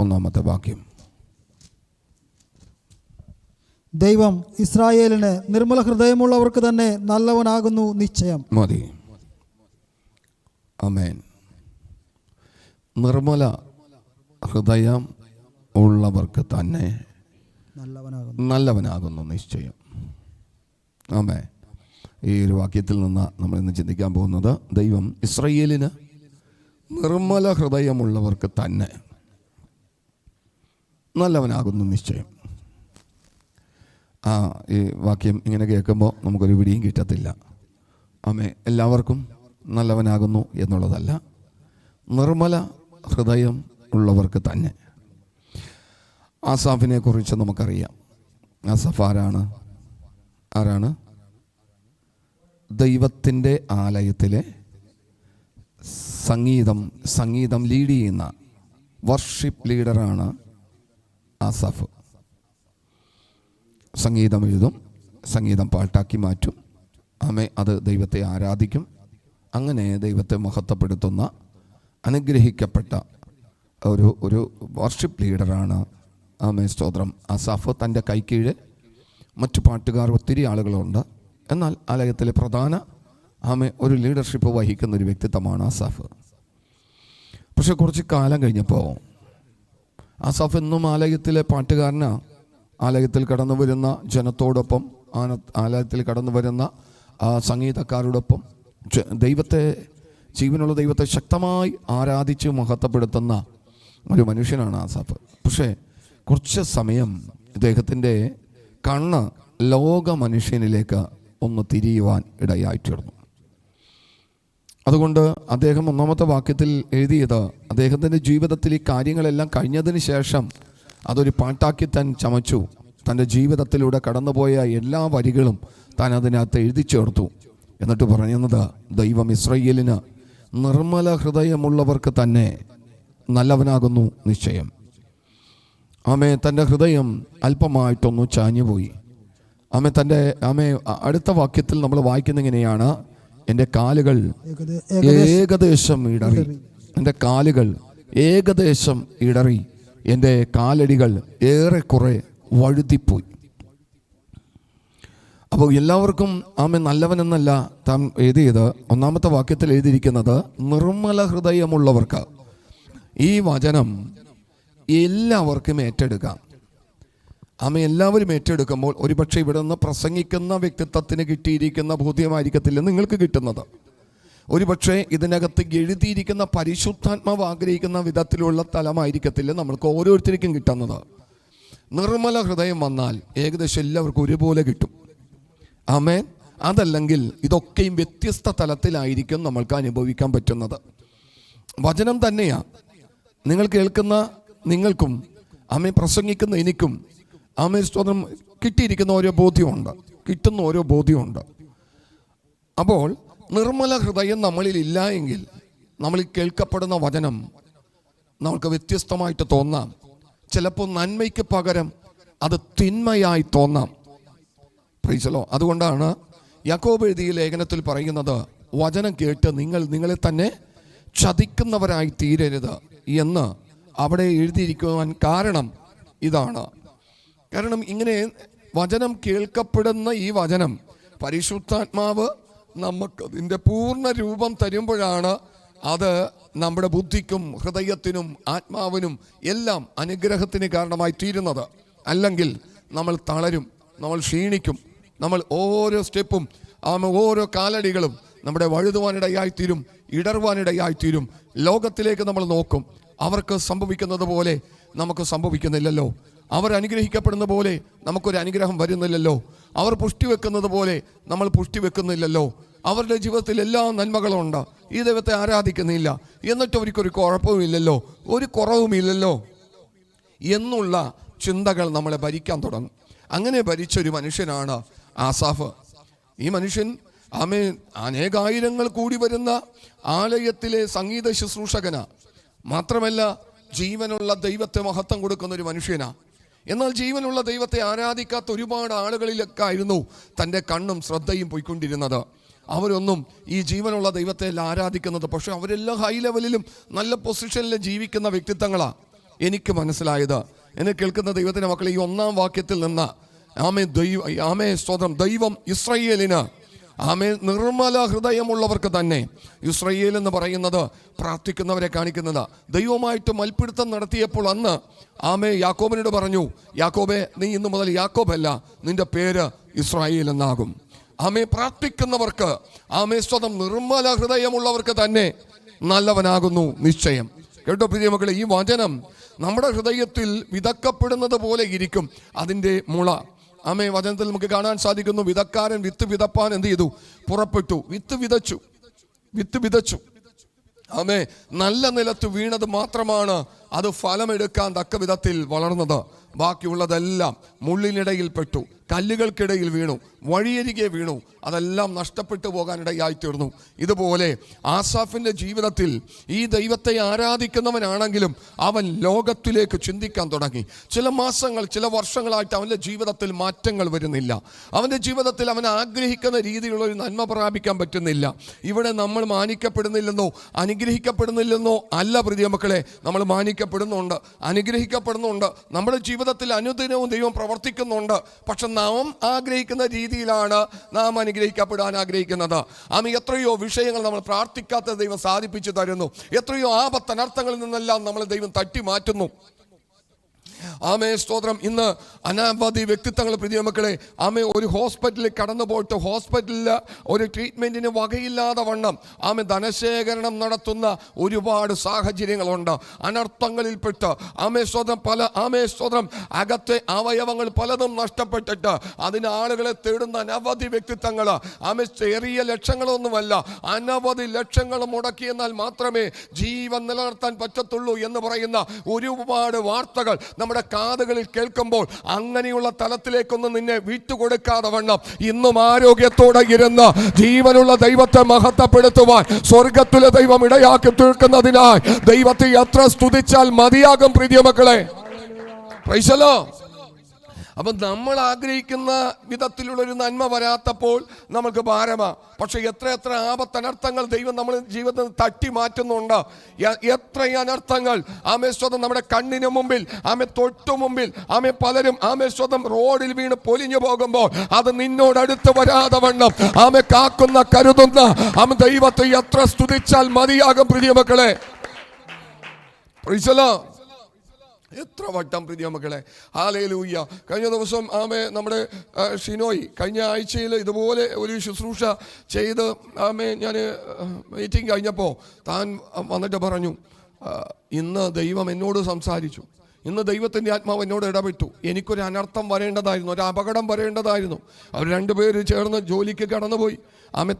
ഒന്നാമത്തെ വാക്യം. ദൈവം ഇസ്രായേലിന് നിർമ്മല ഹൃദയമുള്ളവർക്ക് തന്നെ നല്ലവനാകുന്നു നിശ്ചയം. മതി. ആമേൻ. നിർമ്മല ഹൃദയം ഉള്ളവർക്ക് തന്നെ നല്ലവനാകുന്നു നിശ്ചയം. ആമേൻ. ഈ ഒരു വാക്യത്തിൽ നിന്ന് നമ്മൾ ഇന്ന് ചിന്തിക്കാൻ പോകുന്നത്, ദൈവം ഇസ്രായേലിന് നിർമ്മല ഹൃദയമുള്ളവർക്ക് തന്നെ നല്ലവനാകുന്നു നിശ്ചയം. ഈ വാക്യം ഇങ്ങനെ കേൾക്കുമ്പോൾ നമുക്കൊരു പിടിയും കിട്ടത്തില്ല. ആമേ. എല്ലാവർക്കും നല്ലവനാകുന്നു എന്നുള്ളതല്ല, നിർമ്മല ഹൃദയം ഉള്ളവർക്ക് തന്നെ. ആസാഫിനെ കുറിച്ച് നമുക്കറിയാം. ആസാഫ് ആരാണ്? ദൈവത്തിൻ്റെ ആലയത്തിലെ സംഗീതം ലീഡ് ചെയ്യുന്ന വർഷിപ്പ് ലീഡറാണ് ആസാഫ്. സംഗീതം എഴുതും, സംഗീതം പാട്ടാക്കി മാറ്റും. ആമേ. അത് ദൈവത്തെ ആരാധിക്കും. അങ്ങനെ ദൈവത്തെ മഹത്വപ്പെടുത്തുന്ന അനുഗ്രഹിക്കപ്പെട്ട ഒരു വർഷിപ്പ് ലീഡറാണ്. ആമേ. സ്തോത്രം. ആസാഫ്. തൻ്റെ കൈക്കീഴ് മറ്റു പാട്ടുകാർ ഒത്തിരി ആളുകളുണ്ട്. എന്നാൽ ആലയത്തിലെ പ്രധാന ഒരു ലീഡർഷിപ്പ് വഹിക്കുന്ന ഒരു വ്യക്തിത്വമാണ് ആസാഫ്. പക്ഷെ കുറച്ച് കാലം കഴിഞ്ഞപ്പോൾ ആസാഫ് എന്നും ആലയത്തിലെ പാട്ടുകാരനാണ്. ആലയത്തിൽ കടന്നു വരുന്ന ജനത്തോടൊപ്പം, ആലയത്തിൽ കടന്നു വരുന്ന സംഗീതക്കാരോടൊപ്പം ജീവനുള്ള ദൈവത്തെ ശക്തമായി ആരാധിച്ച് മഹത്വപ്പെടുത്തുന്ന ഒരു മനുഷ്യനാണ് ആസാഫ്. പക്ഷേ കുറച്ച് സമയം ഇദ്ദേഹത്തിൻ്റെ കണ്ണ് ലോക മനുഷ്യനിലേക്ക് ഒന്ന് തിരിയുവാൻ ഇടയായിത്തീർന്നു. അതുകൊണ്ട് അദ്ദേഹം ഒന്നാമത്തെ വാക്യത്തിൽ എഴുതിയത്, അദ്ദേഹത്തിൻ്റെ ജീവിതത്തിൽ ഈ കാര്യങ്ങളെല്ലാം കഴിഞ്ഞതിന് ശേഷം അതൊരു പാട്ടാക്കി താൻ ചമച്ചു. തൻ്റെ ജീവിതത്തിലൂടെ കടന്നുപോയ എല്ലാ വരികളും താൻ അതിനകത്ത് എഴുതി ചേർത്തു. എന്നിട്ട് പറയുന്നത്, ദൈവം ഇസ്രായേലിന് നിർമ്മല ഹൃദയമുള്ളവർക്ക് തന്നെ നല്ലവനാകുന്നു നിശ്ചയം. ആമേ. തൻ്റെ ഹൃദയം അല്പമായിട്ടൊന്നു ചാഞ്ഞുപോയി. അടുത്ത വാക്യത്തിൽ നമ്മൾ വായിക്കുന്ന ഇങ്ങനെയാണ്, എൻ്റെ കാലുകൾ ഏകദേശം ഇടറി. എൻ്റെ കാലുകൾ ഏകദേശം ഇടറി, എൻ്റെ കാലടികൾ ഏറെക്കുറെ വഴുതിപ്പോയി. അപ്പോൾ എല്ലാവർക്കും നല്ലവനെന്നല്ല താൻ എഴുതിയത്. ഒന്നാമത്തെ വാക്യത്തിൽ എഴുതിയിരിക്കുന്നത് നിർമ്മല ഹൃദയമുള്ളവർക്ക്. ഈ വചനം എല്ലാവർക്കും ഏറ്റെടുക്കാം. എല്ലാവരും ഏറ്റെടുക്കുമ്പോൾ ഒരുപക്ഷെ ഇവിടെ നിന്ന് പ്രസംഗിക്കുന്ന വ്യക്തിത്വത്തിന് കിട്ടിയിരിക്കുന്ന ബോധ്യമായിരിക്കത്തില്ല നിങ്ങൾക്ക് കിട്ടുന്നത്. ഒരുപക്ഷെ ഇതിനകത്ത് എഴുതിയിരിക്കുന്ന പരിശുദ്ധാത്മാവ് ആഗ്രഹിക്കുന്ന വിധത്തിലുള്ള തലമായിരിക്കത്തില്ല നമ്മൾക്ക് ഓരോരുത്തർക്കും കിട്ടുന്നത്. നിർമ്മല ഹൃദയം വന്നാൽ ഏകദേശം എല്ലാവർക്കും ഒരുപോലെ കിട്ടും. ആമേൻ. അതല്ലെങ്കിൽ ഇതൊക്കെയും വ്യത്യസ്ത തലത്തിലായിരിക്കും നമ്മൾക്ക് അനുഭവിക്കാൻ പറ്റുന്നത്. വചനം തന്നെയാണ് നിങ്ങൾ കേൾക്കുന്ന നിങ്ങൾക്കും പ്രസംഗിക്കുന്ന എനിക്കും സ്തോത്രം കിട്ടിയിരിക്കുന്ന ഓരോ ബോധ്യമുണ്ട്, കിട്ടുന്ന ഓരോ ബോധ്യമുണ്ട്. അപ്പോൾ നിർമ്മല ഹൃദയം നമ്മളിൽ ഇല്ല എങ്കിൽ നമ്മളിൽ കേൾക്കപ്പെടുന്ന വചനം നമുക്ക് വ്യത്യസ്തമായിട്ട് തോന്നാം. ചിലപ്പോൾ നന്മയ്ക്ക് പകരം അത് തിന്മയായി തോന്നാം. പ്രൈസലോ. അതുകൊണ്ടാണ് യാക്കോബ് എഴുതിയ ലേഖനത്തിൽ പറയുന്നത്, വചനം കേട്ട് നിങ്ങളെ തന്നെ ചതിക്കുന്നവരായി തീരരുത് എന്ന് അവിടെ എഴുതിയിരിക്കുവാൻ കാരണം ഇതാണ്. കാരണം ഇങ്ങനെ വചനം കേൾക്കപ്പെടുന്ന ഈ വചനം പരിശുദ്ധാത്മാവ് നമുക്ക് അതിൻ്റെ പൂർണ്ണ രൂപം തരുമ്പോഴാണ് അത് നമ്മുടെ ബുദ്ധിക്കും ഹൃദയത്തിനും ആത്മാവിനും എല്ലാം അനുഗ്രഹത്തിന് കാരണമായി തീരുന്നത്. അല്ലെങ്കിൽ നമ്മൾ തളരും, നമ്മൾ ക്ഷീണിക്കും, നമ്മൾ ഓരോ സ്റ്റെപ്പും ഓരോ കാലടികളും നമ്മുടെ വഴുതുവാനിടയായിത്തീരും, ഇടറുവാനിടയായിത്തീരും. ലോകത്തിലേക്ക് നമ്മൾ നോക്കും, അവർക്ക് സംഭവിക്കുന്നത് പോലെ നമുക്ക് സംഭവിക്കുന്നില്ലല്ലോ. അവർ അനുഗ്രഹിക്കപ്പെടുന്ന പോലെ നമുക്കൊരു അനുഗ്രഹം വരുന്നില്ലല്ലോ. അവർ പുഷ്ടി വെക്കുന്നത് പോലെ നമ്മൾ പുഷ്ടി വെക്കുന്നില്ലല്ലോ. അവരുടെ ജീവിതത്തിൽ എല്ലാ നന്മകളുണ്ട്, ഈ ദൈവത്തെ ആരാധിക്കുന്നില്ല, എന്നിട്ട് അവർക്കൊരു കുഴപ്പവുമില്ലല്ലോ, ഒരു കുറവുമില്ലല്ലോ എന്നുള്ള ചിന്തകൾ നമ്മളെ ഭരിക്കാൻ തുടങ്ങും. അങ്ങനെ ഭരിച്ചൊരു മനുഷ്യനാണ് ആസാഫ്. ഈ മനുഷ്യൻ അനേകായിരങ്ങൾ കൂടി വരുന്ന ആലയത്തിലെ സംഗീത ശുശ്രൂഷകനാ. മാത്രമല്ല ജീവനുള്ള ദൈവത്തെ മഹത്വം കൊടുക്കുന്ന ഒരു മനുഷ്യനാ. എന്നാൽ ജീവനുള്ള ദൈവത്തെ ആരാധിക്കാത്ത ഒരുപാട് ആളുകളിലൊക്കെ ആയിരുന്നു തൻ്റെ കണ്ണും ശ്രദ്ധയും പോയിക്കൊണ്ടിരുന്നത്. അവരൊന്നും ഈ ജീവനുള്ള ദൈവത്തെ ആരാധിക്കുന്നത്, പക്ഷെ അവരെല്ലാം ഹൈ ലെവലിലും നല്ല പൊസിഷനിലും ജീവിക്കുന്ന വ്യക്തിത്വങ്ങളാണ്. എനിക്ക് മനസ്സിലായത്. എന്നെ കേൾക്കുന്ന ദൈവത്തിൻ്റെ മക്കളെ, ഈ 1-ാം വാക്യത്തിൽ നിന്ന് സ്തോത്രം, ദൈവം ഇസ്രായേലിന് നിർമ്മല ഹൃദയമുള്ളവർക്ക് തന്നെ. ഇസ്രായേൽ എന്ന് പറയുന്നത് പ്രാർത്ഥിക്കുന്നവരെ കാണിക്കുന്നത്. ദൈവമായിട്ട് മൽപ്പിടുത്തം നടത്തിയപ്പോൾ അന്ന് യാക്കോബിനോട് പറഞ്ഞു, യാക്കോബേ, നീ ഇന്നു മുതൽ യാക്കോബല്ല, നിന്റെ പേര് ഇസ്രായേൽ എന്നാകും. പ്രാർത്ഥിക്കുന്നവർക്ക് സ്വതം നിർമ്മല ഹൃദയമുള്ളവർക്ക് തന്നെ നല്ലവനാകുന്നു നിശ്ചയം. കേട്ടോ പ്രിയ മക്കളെ, ഈ വചനം നമ്മുടെ ഹൃദയത്തിൽ വിതക്കപ്പെടുന്നത് പോലെ ഇരിക്കും അതിൻ്റെ മുള. വചനത്തിൽ നമുക്ക് കാണാൻ സാധിക്കുന്നു, വിതക്കാരൻ വിത്ത് വിതപ്പാൻ എന്ത് ചെയ്തു? പുറപ്പെട്ടു. വിത്ത് വിതച്ചു. നല്ല നിലത്ത് വീണത് മാത്രമാണ് അത് ഫലമെടുക്കാൻ തക്ക വിധത്തിൽ വളർന്നത്. ബാക്കിയുള്ളതെല്ലാം മുള്ളിനിടയിൽ പെട്ടു, കല്ലുകൾക്കിടയിൽ വീണു, വഴിയരികെ വീണു, അതെല്ലാം നഷ്ടപ്പെട്ടു പോകാനിടയായി തീർന്നു. ഇതുപോലെ ആസാഫിൻ്റെ ജീവിതത്തിൽ ഈ ദൈവത്തെ ആരാധിക്കുന്നവനാണെങ്കിലും അവൻ ലോകത്തിലേക്ക് ചിന്തിക്കാൻ തുടങ്ങി. ചില മാസങ്ങൾ, ചില വർഷങ്ങളായിട്ട് അവൻ്റെ ജീവിതത്തിൽ മാറ്റങ്ങൾ വരുന്നില്ല. അവൻ്റെ ജീവിതത്തിൽ അവൻ ആഗ്രഹിക്കുന്ന രീതിയിലുള്ള ഒരു നന്മ പ്രാപിക്കാൻ പറ്റുന്നില്ല. ഇവിടെ നമ്മൾ മാനിക്കപ്പെടുന്നില്ലെന്നോ അനുഗ്രഹിക്കപ്പെടുന്നില്ലെന്നോ അല്ല പ്രിയ മക്കളെ, നമ്മൾ മാനിക്കപ്പെടുന്നുണ്ട്, അനുഗ്രഹിക്കപ്പെടുന്നുണ്ട്, നമ്മുടെ ജീവിതത്തിൽ അനുദിനവും ദൈവം പ്രവർത്തിക്കുന്നുണ്ട്. പക്ഷെ നാം ആഗ്രഹിക്കുന്ന രീതിയിലാണ് നാം അനുഗ്രഹിക്കപ്പെടാൻ ആഗ്രഹിക്കുന്നത്. എത്രയോ വിഷയങ്ങൾ നമ്മൾ പ്രാർത്ഥിക്കാത്ത ദൈവം സാധിപ്പിച്ചു തരുന്നു. എത്രയോ ആപത്തനർത്ഥങ്ങളിൽ നിന്നെല്ലാം നമ്മൾ ദൈവം തട്ടി മാറ്റുന്നു. സ്തോത്രം. ഇന്ന് അനവധി വ്യക്തിത്വങ്ങൾ പ്രിയ മക്കളെ, ഒരു ഹോസ്പിറ്റലിൽ കടന്നു പോയിട്ട് ഹോസ്പിറ്റലിൽ ഒരു ട്രീറ്റ്മെന്റിന് വകയില്ലാതെ വണ്ണം ധനശേഖരണം നടത്തുന്ന ഒരുപാട് സാഹചര്യങ്ങളുണ്ട്. അനർത്ഥങ്ങളിൽപ്പെട്ട് സ്തോത്രം സ്തോത്രം അകത്തെ അവയവങ്ങൾ പലതും നഷ്ടപ്പെട്ടിട്ട് അതിന് ആളുകളെ തേടുന്ന അനവധി വ്യക്തിത്വങ്ങൾ. ചെറിയ ലക്ഷങ്ങളൊന്നുമല്ല, അനവധി ലക്ഷങ്ങൾ മുടക്കിയെന്നാൽ മാത്രമേ ജീവൻ നിലനിർത്താൻ പറ്റത്തുള്ളൂ എന്ന് പറയുന്ന ഒരുപാട് വാർത്തകൾ നമ്മുടെ കാതുകളിൽ കേൾക്കുമ്പോൾ അങ്ങനെയുള്ള തലത്തിലേക്കൊന്നും നിന്നെ വിട്ടുകൊടുക്കാതെ വണ്ണം ഇന്നും ആരോഗ്യത്തോടെ ഇരുന്ന് ജീവനുള്ള ദൈവത്തെ മഹത്വപ്പെടുത്തുവാൻ സ്വർഗത്തിലെ ദൈവം ഇടയാക്കി തീർക്കുന്നതിനായി ദൈവത്തെ എത്ര സ്തുതിച്ചാൽ മതിയാകും പ്രിയ മക്കളെ. Praise the Lord. അപ്പം നമ്മൾ ആഗ്രഹിക്കുന്ന വിധത്തിലുള്ളൊരു നന്മ വരാത്തപ്പോൾ നമുക്ക് ഭാരമാ. പക്ഷെ എത്ര ആപത്തനർത്ഥങ്ങൾ ദൈവം നമ്മൾ ജീവിതത്തിൽ തട്ടി മാറ്റുന്നുണ്ട്. എത്ര അനർത്ഥങ്ങൾ സ്വതം നമ്മുടെ കണ്ണിന് മുമ്പിൽ തൊട്ടു മുമ്പിൽ പലരും സ്വതം റോഡിൽ വീണ് പൊലിഞ്ഞു പോകുമ്പോൾ അത് നിന്നോടടുത്ത് വരാതെ വണ്ണം കാക്കുന്ന കരുതുന്ന ദൈവത്തെ എത്ര സ്തുതിച്ചാൽ മതിയാകും പ്രിയ മക്കളെ. Praise the Lord. എത്ര വട്ടം പ്രിയ മക്കളെ, ഹല്ലേലൂയ. കഴിഞ്ഞ ദിവസം നമ്മുടെ ഷിനോയ് കഴിഞ്ഞ ആഴ്ചയിൽ ഇതുപോലെ ഒരു ശുശ്രൂഷ ചെയ്ത് ഞാൻ മീറ്റിംഗ് കഴിഞ്ഞപ്പോൾ താൻ വന്നിട്ട് പറഞ്ഞു, ഇന്ന് ദൈവം എന്നോട് സംസാരിച്ചു, ഇന്ന് ദൈവത്തിൻ്റെ ആത്മാവ് എന്നോട് ഇടപെട്ടു. എനിക്കൊരു അനർത്ഥം വരേണ്ടതായിരുന്നു, ഒരു അപകടം വരേണ്ടതായിരുന്നു. അവർ രണ്ടുപേര് ചേർന്ന് ജോലിക്ക് കടന്നുപോയി.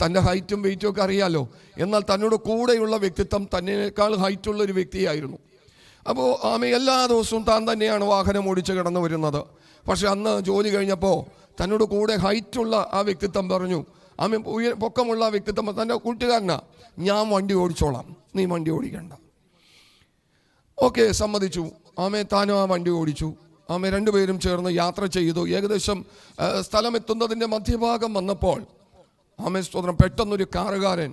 തൻ്റെ ഹൈറ്റും വെയിറ്റും ഒക്കെ അറിയാലോ. എന്നാൽ തന്നോട് കൂടെയുള്ള വ്യക്തിത്വം തന്നേക്കാൾ ഹൈറ്റുള്ള ഒരു വ്യക്തിയായിരുന്നു. അപ്പോൾ എല്ലാ ദിവസവും താൻ തന്നെയാണ് വാഹനം ഓടിച്ച് കടന്നു വരുന്നത്. പക്ഷെ അന്ന് ജോലി കഴിഞ്ഞപ്പോൾ തന്നോട് കൂടെ ഹൈറ്റുള്ള ആ വ്യക്തിത്വം പറഞ്ഞു, പൊക്കമുള്ള വ്യക്തിത്വം തൻ്റെ കൂട്ടുകാരനാ, ഞാൻ വണ്ടി ഓടിച്ചോളാം, നീ വണ്ടി ഓടിക്കണ്ട. ഓക്കെ, സമ്മതിച്ചു. താനും ആ വണ്ടി ഓടിച്ചു. രണ്ടുപേരും ചേർന്ന് യാത്ര ചെയ്തു. ഏകദേശം സ്ഥലം എത്തുന്നതിൻ്റെ മധ്യഭാഗം വന്നപ്പോൾ സ്തോത്രം പെട്ടെന്നൊരു കാറുകാരൻ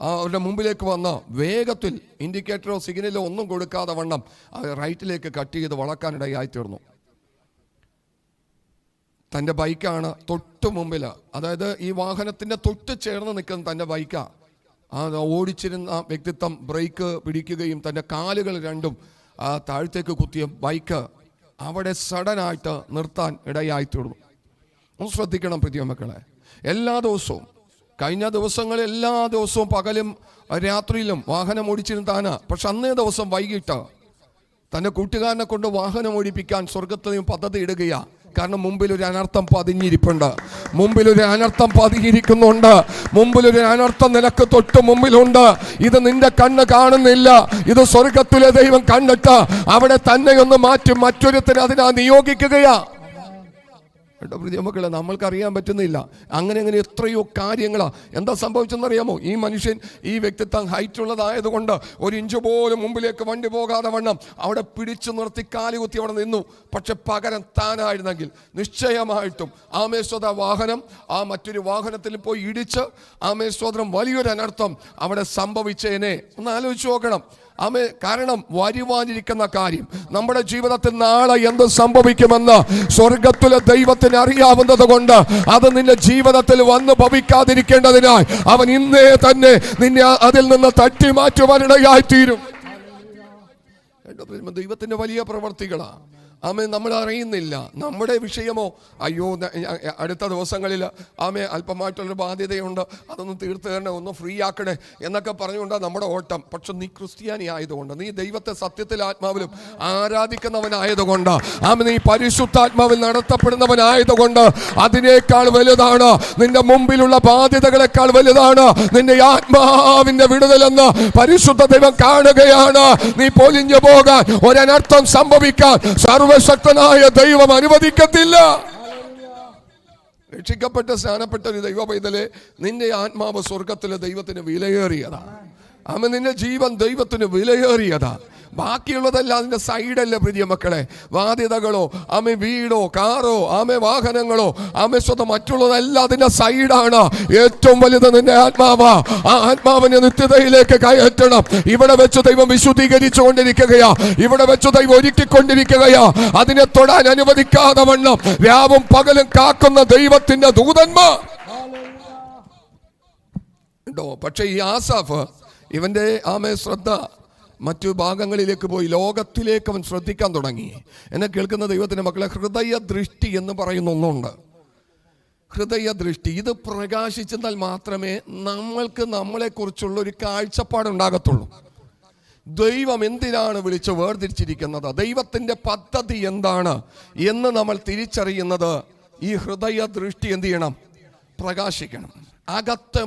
അവരുടെ മുമ്പിലേക്ക് വന്ന വേഗത്തിൽ ഇൻഡിക്കേറ്ററോ സിഗ്നലോ ഒന്നും കൊടുക്കാതെ വണ്ണം റൈറ്റിലേക്ക് കട്ട് ചെയ്ത് വളക്കാനിടയായി തീർന്നു. തൻ്റെ ബൈക്കാണ് തൊട്ട് മുമ്പിൽ, അതായത് ഈ വാഹനത്തിൻ്റെ തൊട്ട് ചേർന്ന് നിൽക്കുന്ന തൻ്റെ ബൈക്കാണ്. ഓടിച്ചിരുന്ന വ്യക്തിത്വം ബ്രേക്ക് പിടിക്കുകയും തൻ്റെ കാലുകൾ രണ്ടും താഴത്തേക്ക് കുത്തിയ ബൈക്ക് അവിടെ സഡനായിട്ട് നിർത്താൻ ഇടയായി തീർന്നു. ഒന്ന് ശ്രദ്ധിക്കണം പ്രിയ മക്കളെ. എല്ലാ ദിവസവും, കഴിഞ്ഞ ദിവസങ്ങളിൽ എല്ലാ ദിവസവും പകലും രാത്രിയിലും വാഹനം ഓടിച്ചിരുന്നാണ്. പക്ഷെ അന്നേ ദിവസം വൈകിട്ട് തൻ്റെ കൂട്ടുകാരനെ കൊണ്ട് വാഹനം ഓടിപ്പിക്കാൻ സ്വർഗത്തിലും പദ്ധതി ഇടുകയാണ്. കാരണം മുമ്പിലൊരു അനർത്ഥം പതിഞ്ഞിരിപ്പുണ്ട്, മുമ്പിലൊരു അനർത്ഥം പതിഞ്ഞിരിക്കുന്നുണ്ട്, മുമ്പിലൊരു അനർത്ഥം നിനക്ക് തൊട്ട് മുമ്പിലുണ്ട്. ഇത് നിന്റെ കണ്ണ് കാണുന്നില്ല, ഇത് സ്വർഗത്തിലെ ദൈവം കണ്ടിട്ട് അവിടെ തന്നെ ഒന്ന് മാറ്റി മറ്റൊരുത്തിന് അതിനാ നിയോഗിക്കുകയാ. കേട്ടോ പ്രിയ മക്കളെ, നമ്മൾക്കറിയാൻ പറ്റുന്നില്ല. അങ്ങനെ എത്രയോ കാര്യങ്ങളാണ്. എന്താ സംഭവിച്ചെന്നറിയാമോ? ഈ മനുഷ്യൻ, ഈ വ്യക്തിത്വം ഹൈറ്റ് ഉള്ളതായതുകൊണ്ട് ഒരു ഇഞ്ച് പോലും മുമ്പിലേക്ക് വണ്ടി പോകാതെ വണ്ണം അവിടെ പിടിച്ചു നിർത്തി കാലുകുത്തി അവിടെ നിന്നു. പക്ഷെ പകരം താനായിരുന്നെങ്കിൽ നിശ്ചയമായിട്ടും വാഹനം മറ്റൊരു വാഹനത്തിൽ പോയി ഇടിച്ച് വലിയൊരു അനർത്ഥം അവിടെ സംഭവിച്ചേനെ. ഒന്ന് ആലോചിച്ച് നോക്കണം. ആമേ. കാരണം വരുവാനിരിക്കുന്ന കാര്യം, നമ്മുടെ ജീവിതത്തിൽ നാളെ എന്ത് സംഭവിക്കുമെന്ന് സ്വർഗത്തിലെ ദൈവത്തിന് അറിയാവുന്നത് കൊണ്ട് അത് നിന്റെ ജീവിതത്തിൽ വന്നു ഭവിക്കാതിരിക്കേണ്ടതിനായി അവൻ ഇന്നേ തന്നെ നിന്നെ അതിൽ നിന്ന് തട്ടി മാറ്റുവാനിടയായി തീരും. ദൈവത്തിന്റെ വലിയ പ്രവർത്തികളാണ്. ആമേ. നമ്മൾ അറിയുന്നില്ല. നമ്മുടെ വിഷയമോ അയ്യോ അടുത്ത ദിവസങ്ങളിൽ ആമേ അല്പമായിട്ടുള്ളൊരു ബാധ്യതയുണ്ട്, അതൊന്ന് തീർത്ത് തരണേ, ഒന്ന് ഫ്രീ ആക്കണേ എന്നൊക്കെ പറഞ്ഞുകൊണ്ടാണ് നമ്മുടെ ഓട്ടം. പക്ഷെ നീ ക്രിസ്ത്യാനി ആയതുകൊണ്ട്, നീ ദൈവത്തെ സത്യത്തിൽ ആത്മാവിലും ആരാധിക്കുന്നവനായതുകൊണ്ട്, ആമേ, നീ പരിശുദ്ധാത്മാവിൽ നടത്തപ്പെടുന്നവനായതുകൊണ്ട് അതിനേക്കാൾ വലുതാണ്, നിന്റെ മുമ്പിലുള്ള ബാധ്യതകളെക്കാൾ വലുതാണ് നിന്റെ ആത്മാവിന്റെ വിടുതലെന്ന് പരിശുദ്ധ ദൈവം കാണുകയാണ്. നീ പൊലിഞ്ഞു പോകാൻ, ഒരനർത്ഥം സംഭവിക്കാൻ സർവശക്തനായ ദൈവം അനുവദിക്കത്തില്ല. രക്ഷിക്കപ്പെട്ട സ്നാനപ്പെട്ട ഒരു ദൈവ പൈതലെ, നിന്റെ ആത്മാവ് സ്വർഗത്തിലെ ദൈവത്തിന് വിലയേറിയതാണ്. ആമേ. നിന്റെ ജീവൻ ദൈവത്തിന് വിലയേറിയതാണ്. ബാക്കിയുള്ളതെല്ലാം അതിന്റെ സൈഡല്ലേ പ്രിയ മക്കളെ. ബാധ്യതകളോ ആമേ വീടോ കാറോ ആമേ വാഹനങ്ങളോ ആമേ സ്വന്തം മറ്റുള്ളതെല്ലാം അതിന്റെ സൈഡാണ്. ഏറ്റവും വലുത് നിന്റെ ആത്മാവാ. ആ ആത്മാവിനെ നിത്യതയിലേക്ക് കയറ്റണം. ഇവിടെ വെച്ച് ദൈവം വിശുദ്ധീകരിച്ചു കൊണ്ടിരിക്കുകയാ, ഇവിടെ വെച്ച് ദൈവം ഒരുക്കിക്കൊണ്ടിരിക്കുകയാ. അതിനെ തൊടാൻ അനുവദിക്കാതെ വണ്ണം രാവും പകലും കാക്കുന്ന ദൈവത്തിന്റെ ദൂതന്മാർ ഉണ്ടോ. പക്ഷെ ഈ ആസാഫ് ഇവന്റെ ആമേ ശ്രദ്ധ മറ്റു ഭാഗങ്ങളിലേക്ക് പോയി, ലോകത്തിലേക്ക് അവൻ ശ്രദ്ധിക്കാൻ തുടങ്ങി. എന്നെ കേൾക്കുന്ന ദൈവത്തിന്റെ മക്കളെ, ഹൃദയ ദൃഷ്ടി എന്ന് പറയുന്ന ഒന്നുണ്ട്. ഹൃദയ ദൃഷ്ടി ഇത് പ്രകാശിച്ചാൽ മാത്രമേ നമ്മൾക്ക് നമ്മളെക്കുറിച്ചുള്ള ഒരു കാഴ്ചപ്പാടുണ്ടാകത്തുള്ളൂ. ദൈവം എന്തിനാണ് വിളിച്ച് വേർതിരിച്ചിരിക്കുന്നത്, ദൈവത്തിന്റെ പദ്ധതി എന്താണ് എന്ന് നമ്മൾ തിരിച്ചറിയുന്നത് ഈ ഹൃദയ ദൃഷ്ടി എന്ത് ചെയ്യണം, പ്രകാശിക്കണം. അകത്തെ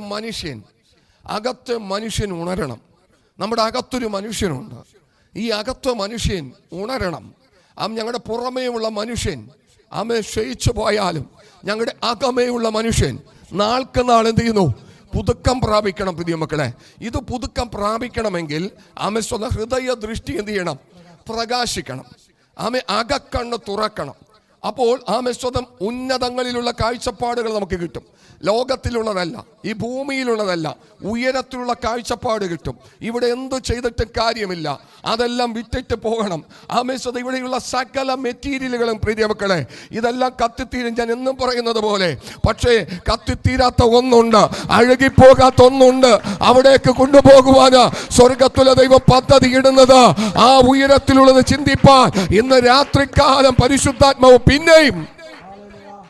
മനുഷ്യൻ ഉണരണം. നമ്മുടെ അകത്തൊരു മനുഷ്യനുണ്ട്. ഈ അകത്തെ മനുഷ്യൻ ഉണരണം. ഞങ്ങളുടെ പുറമേയുള്ള മനുഷ്യൻ ക്ഷയിച്ചു പോയാലും ഞങ്ങളുടെ അകമേയുള്ള മനുഷ്യൻ നാൾക്ക് നാൾ എന്ത് ചെയ്യുന്നു, പുതുക്കം പ്രാപിക്കണം. പ്രിയ മക്കളെ, ഇത് പുതുക്കം പ്രാപിക്കണമെങ്കിൽ സ്വന്തം ഹൃദയ ദൃഷ്ടി എന്ത് ചെയ്യണം, പ്രകാശിക്കണം. അകക്കണ്ണ് തുറക്കണം. അപ്പോൾ സ്വന്തം ഉന്നതങ്ങളിലുള്ള കാഴ്ചപ്പാടുകൾ നമുക്ക് കിട്ടും. ലോകത്തിലുള്ളതല്ല, ഈ ഭൂമിയിലുള്ളതല്ല, ഉയരത്തിലുള്ള കാഴ്ചപ്പാട് കിട്ടും. ഇവിടെ എന്തു ചെയ്തിട്ട് കാര്യമില്ല, അതെല്ലാം വിറ്റിട്ട് പോകണം. ഇവിടെയുള്ള സകല മെറ്റീരിയലുകളും പ്രിയ മക്കളെ ഇതെല്ലാം കത്തിത്തീരും. ഞാൻ എന്നും പറയുന്നത് പോലെ, പക്ഷേ കത്തിത്തീരാത്ത ഒന്നുണ്ട്, അഴുകിപ്പോകാത്ത ഒന്നുണ്ട്. അവിടേക്ക് കൊണ്ടുപോകുവാന് സ്വർഗത്തിലെ ദൈവം പദ്ധതി ഇടുന്നത്. ആ ഉയരത്തിലുള്ളത് ചിന്തിപ്പാൻ ഇന്ന് രാത്രികാലം പരിശുദ്ധാത്മാവ് പിന്നെയും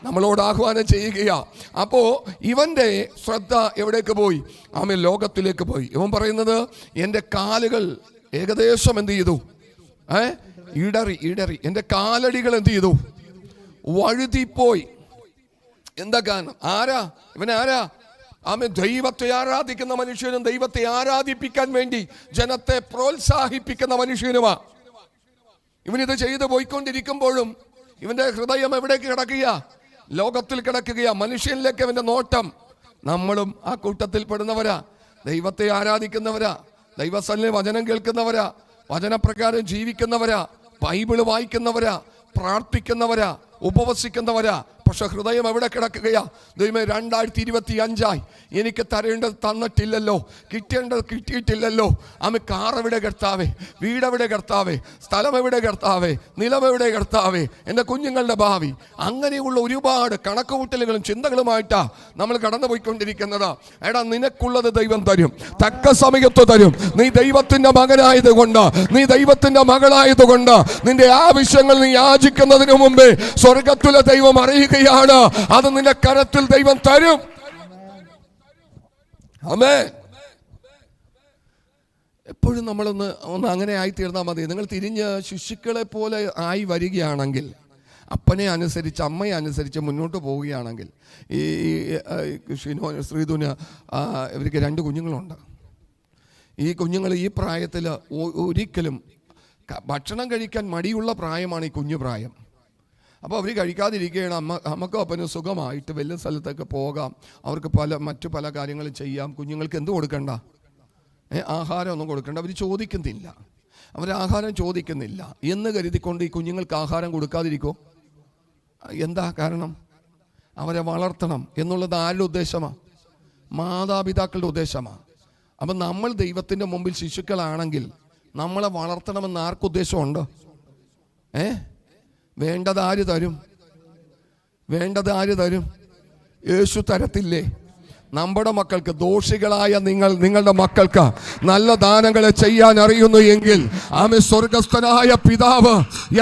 നമ്മളോട് ആഹ്വാനം ചെയ്യുകയാ. അപ്പോ ഇവന്റെ ശ്രദ്ധ എവിടേക്ക് പോയി, ലോകത്തിലേക്ക് പോയി. ഇവൻ പറയുന്നത്, എൻ്റെ കാലുകൾ ഏകദേശം എന്ത് ചെയ്തു, ഇടറി എൻ്റെ കാലടികൾ എന്ത് ചെയ്തു, വഴുതിപ്പോയി. എന്താ കാരണം? ഇവനാരാ? ദൈവത്തെ ആരാധിക്കുന്ന മനുഷ്യനും ദൈവത്തെ ആരാധിപ്പിക്കാൻ വേണ്ടി ജനത്തെ പ്രോത്സാഹിപ്പിക്കുന്ന മനുഷ്യനുമാ. ഇവനിത് ചെയ്തു പോയിക്കൊണ്ടിരിക്കുമ്പോഴും ഇവന്റെ ഹൃദയം എവിടേക്ക് കിടക്കുക, ലോകത്തിൽ കിടക്കുകയാ. മനുഷ്യനിലേക്ക് അവന്റെ നോട്ടം. നമ്മളും ആ കൂട്ടത്തിൽ പെടുന്നവരാ. ദൈവത്തെ ആരാധിക്കുന്നവരാ, ദൈവസന്നിധിയിൽ വചനം കേൾക്കുന്നവരാ, വചനപ്രകാരം ജീവിക്കുന്നവരാ, ബൈബിള് വായിക്കുന്നവരാ, പ്രാർത്ഥിക്കുന്നവരാ, ഉപവസിക്കുന്നവരാ. പക്ഷെ ഹൃദയം എവിടെ കിടക്കുകയാ? ദൈവമേ, 2025 എനിക്ക് തരേണ്ടത് തന്നിട്ടില്ലല്ലോ, കിട്ടേണ്ടത് കിട്ടിയിട്ടില്ലല്ലോ. കാർ എവിടെ കർത്താവേ, വീടെവിടെ കർത്താവേ, സ്ഥലം എവിടെ കർത്താവേ, നിലമെവിടെ കർത്താവേ, എൻ്റെ കുഞ്ഞുങ്ങളുടെ ഭാവി. അങ്ങനെയുള്ള ഒരുപാട് കണക്കുകൂട്ടലുകളും ചിന്തകളുമായിട്ടാ നമ്മൾ കടന്നു പോയിക്കൊണ്ടിരിക്കുന്നത്. നിനക്കുള്ളത് ദൈവം തരും, തക്ക സമയത്ത് തരും. നീ ദൈവത്തിന്റെ മകനായതുകൊണ്ട്, നീ ദൈവത്തിന്റെ മകളായതുകൊണ്ട് നിന്റെ ആവശ്യങ്ങൾ നീ യാചിക്കുന്നതിന് മുമ്പേ സ്വർഗത്തിലെ ദൈവം അറിയുകയാണ്. അത് നിന്റെ കരത്തിൽ ദൈവം തരും. ആമേൻ. എപ്പോഴും നമ്മളൊന്ന് അങ്ങനെ ആയിത്തീർന്നാൽ മതി. നിങ്ങൾ തിരിഞ്ഞ് ശിശുക്കളെ പോലെ ആയി വരികയാണെങ്കിൽ, അപ്പനെ അനുസരിച്ച് അമ്മയെ അനുസരിച്ച് മുന്നോട്ട് പോവുകയാണെങ്കിൽ, ഈ ശ്രീധുന് ഇവർക്ക് 2 കുഞ്ഞുങ്ങളുണ്ട്. ഈ കുഞ്ഞുങ്ങൾ ഈ പ്രായത്തിൽ ഒരിക്കലും ഭക്ഷണം കഴിക്കാൻ മടിയുള്ള പ്രായമാണ് ഈ കുഞ്ഞു പ്രായം. അപ്പോൾ അവർ കഴിക്കാതിരിക്കുകയാണ്. അമ്മക്കും അപ്പനും സുഖമായിട്ട് വലിയ സ്ഥലത്തൊക്കെ പോകാം, അവർക്ക് മറ്റു പല കാര്യങ്ങളും ചെയ്യാം. കുഞ്ഞുങ്ങൾക്ക് എന്ത് കൊടുക്കണ്ട, ആഹാരം ഒന്നും കൊടുക്കണ്ട. അവർ ചോദിക്കുന്നില്ല, ആഹാരം ചോദിക്കുന്നില്ല എന്ന് കരുതിക്കൊണ്ട് ഈ കുഞ്ഞുങ്ങൾക്ക് ആഹാരം കൊടുക്കാതിരിക്കുമോ? എന്താ കാരണം? അവരെ വളർത്തണം എന്നുള്ളത് ആരുടെ ഉദ്ദേശമാണ്? മാതാപിതാക്കളുടെ ഉദ്ദേശമാണ്. അപ്പം നമ്മൾ ദൈവത്തിൻ്റെ മുമ്പിൽ ശിശുക്കളാണെങ്കിൽ നമ്മളെ വളർത്തണമെന്ന് ആർക്കുദ്ദേശമുണ്ട്? വേണ്ടത് ആര് തരും? വേണ്ടത് ആര് തരും? യേശു തരത്തില്ലേ? നമ്മുടെ മക്കൾക്ക്, ദോഷികളായ നിങ്ങളുടെ മക്കൾക്ക് നല്ല ദാനങ്ങളെ ചെയ്യാൻ അറിയുന്നു എങ്കിൽ ആമേ സ്വർഗസ്ഥനായ പിതാവ്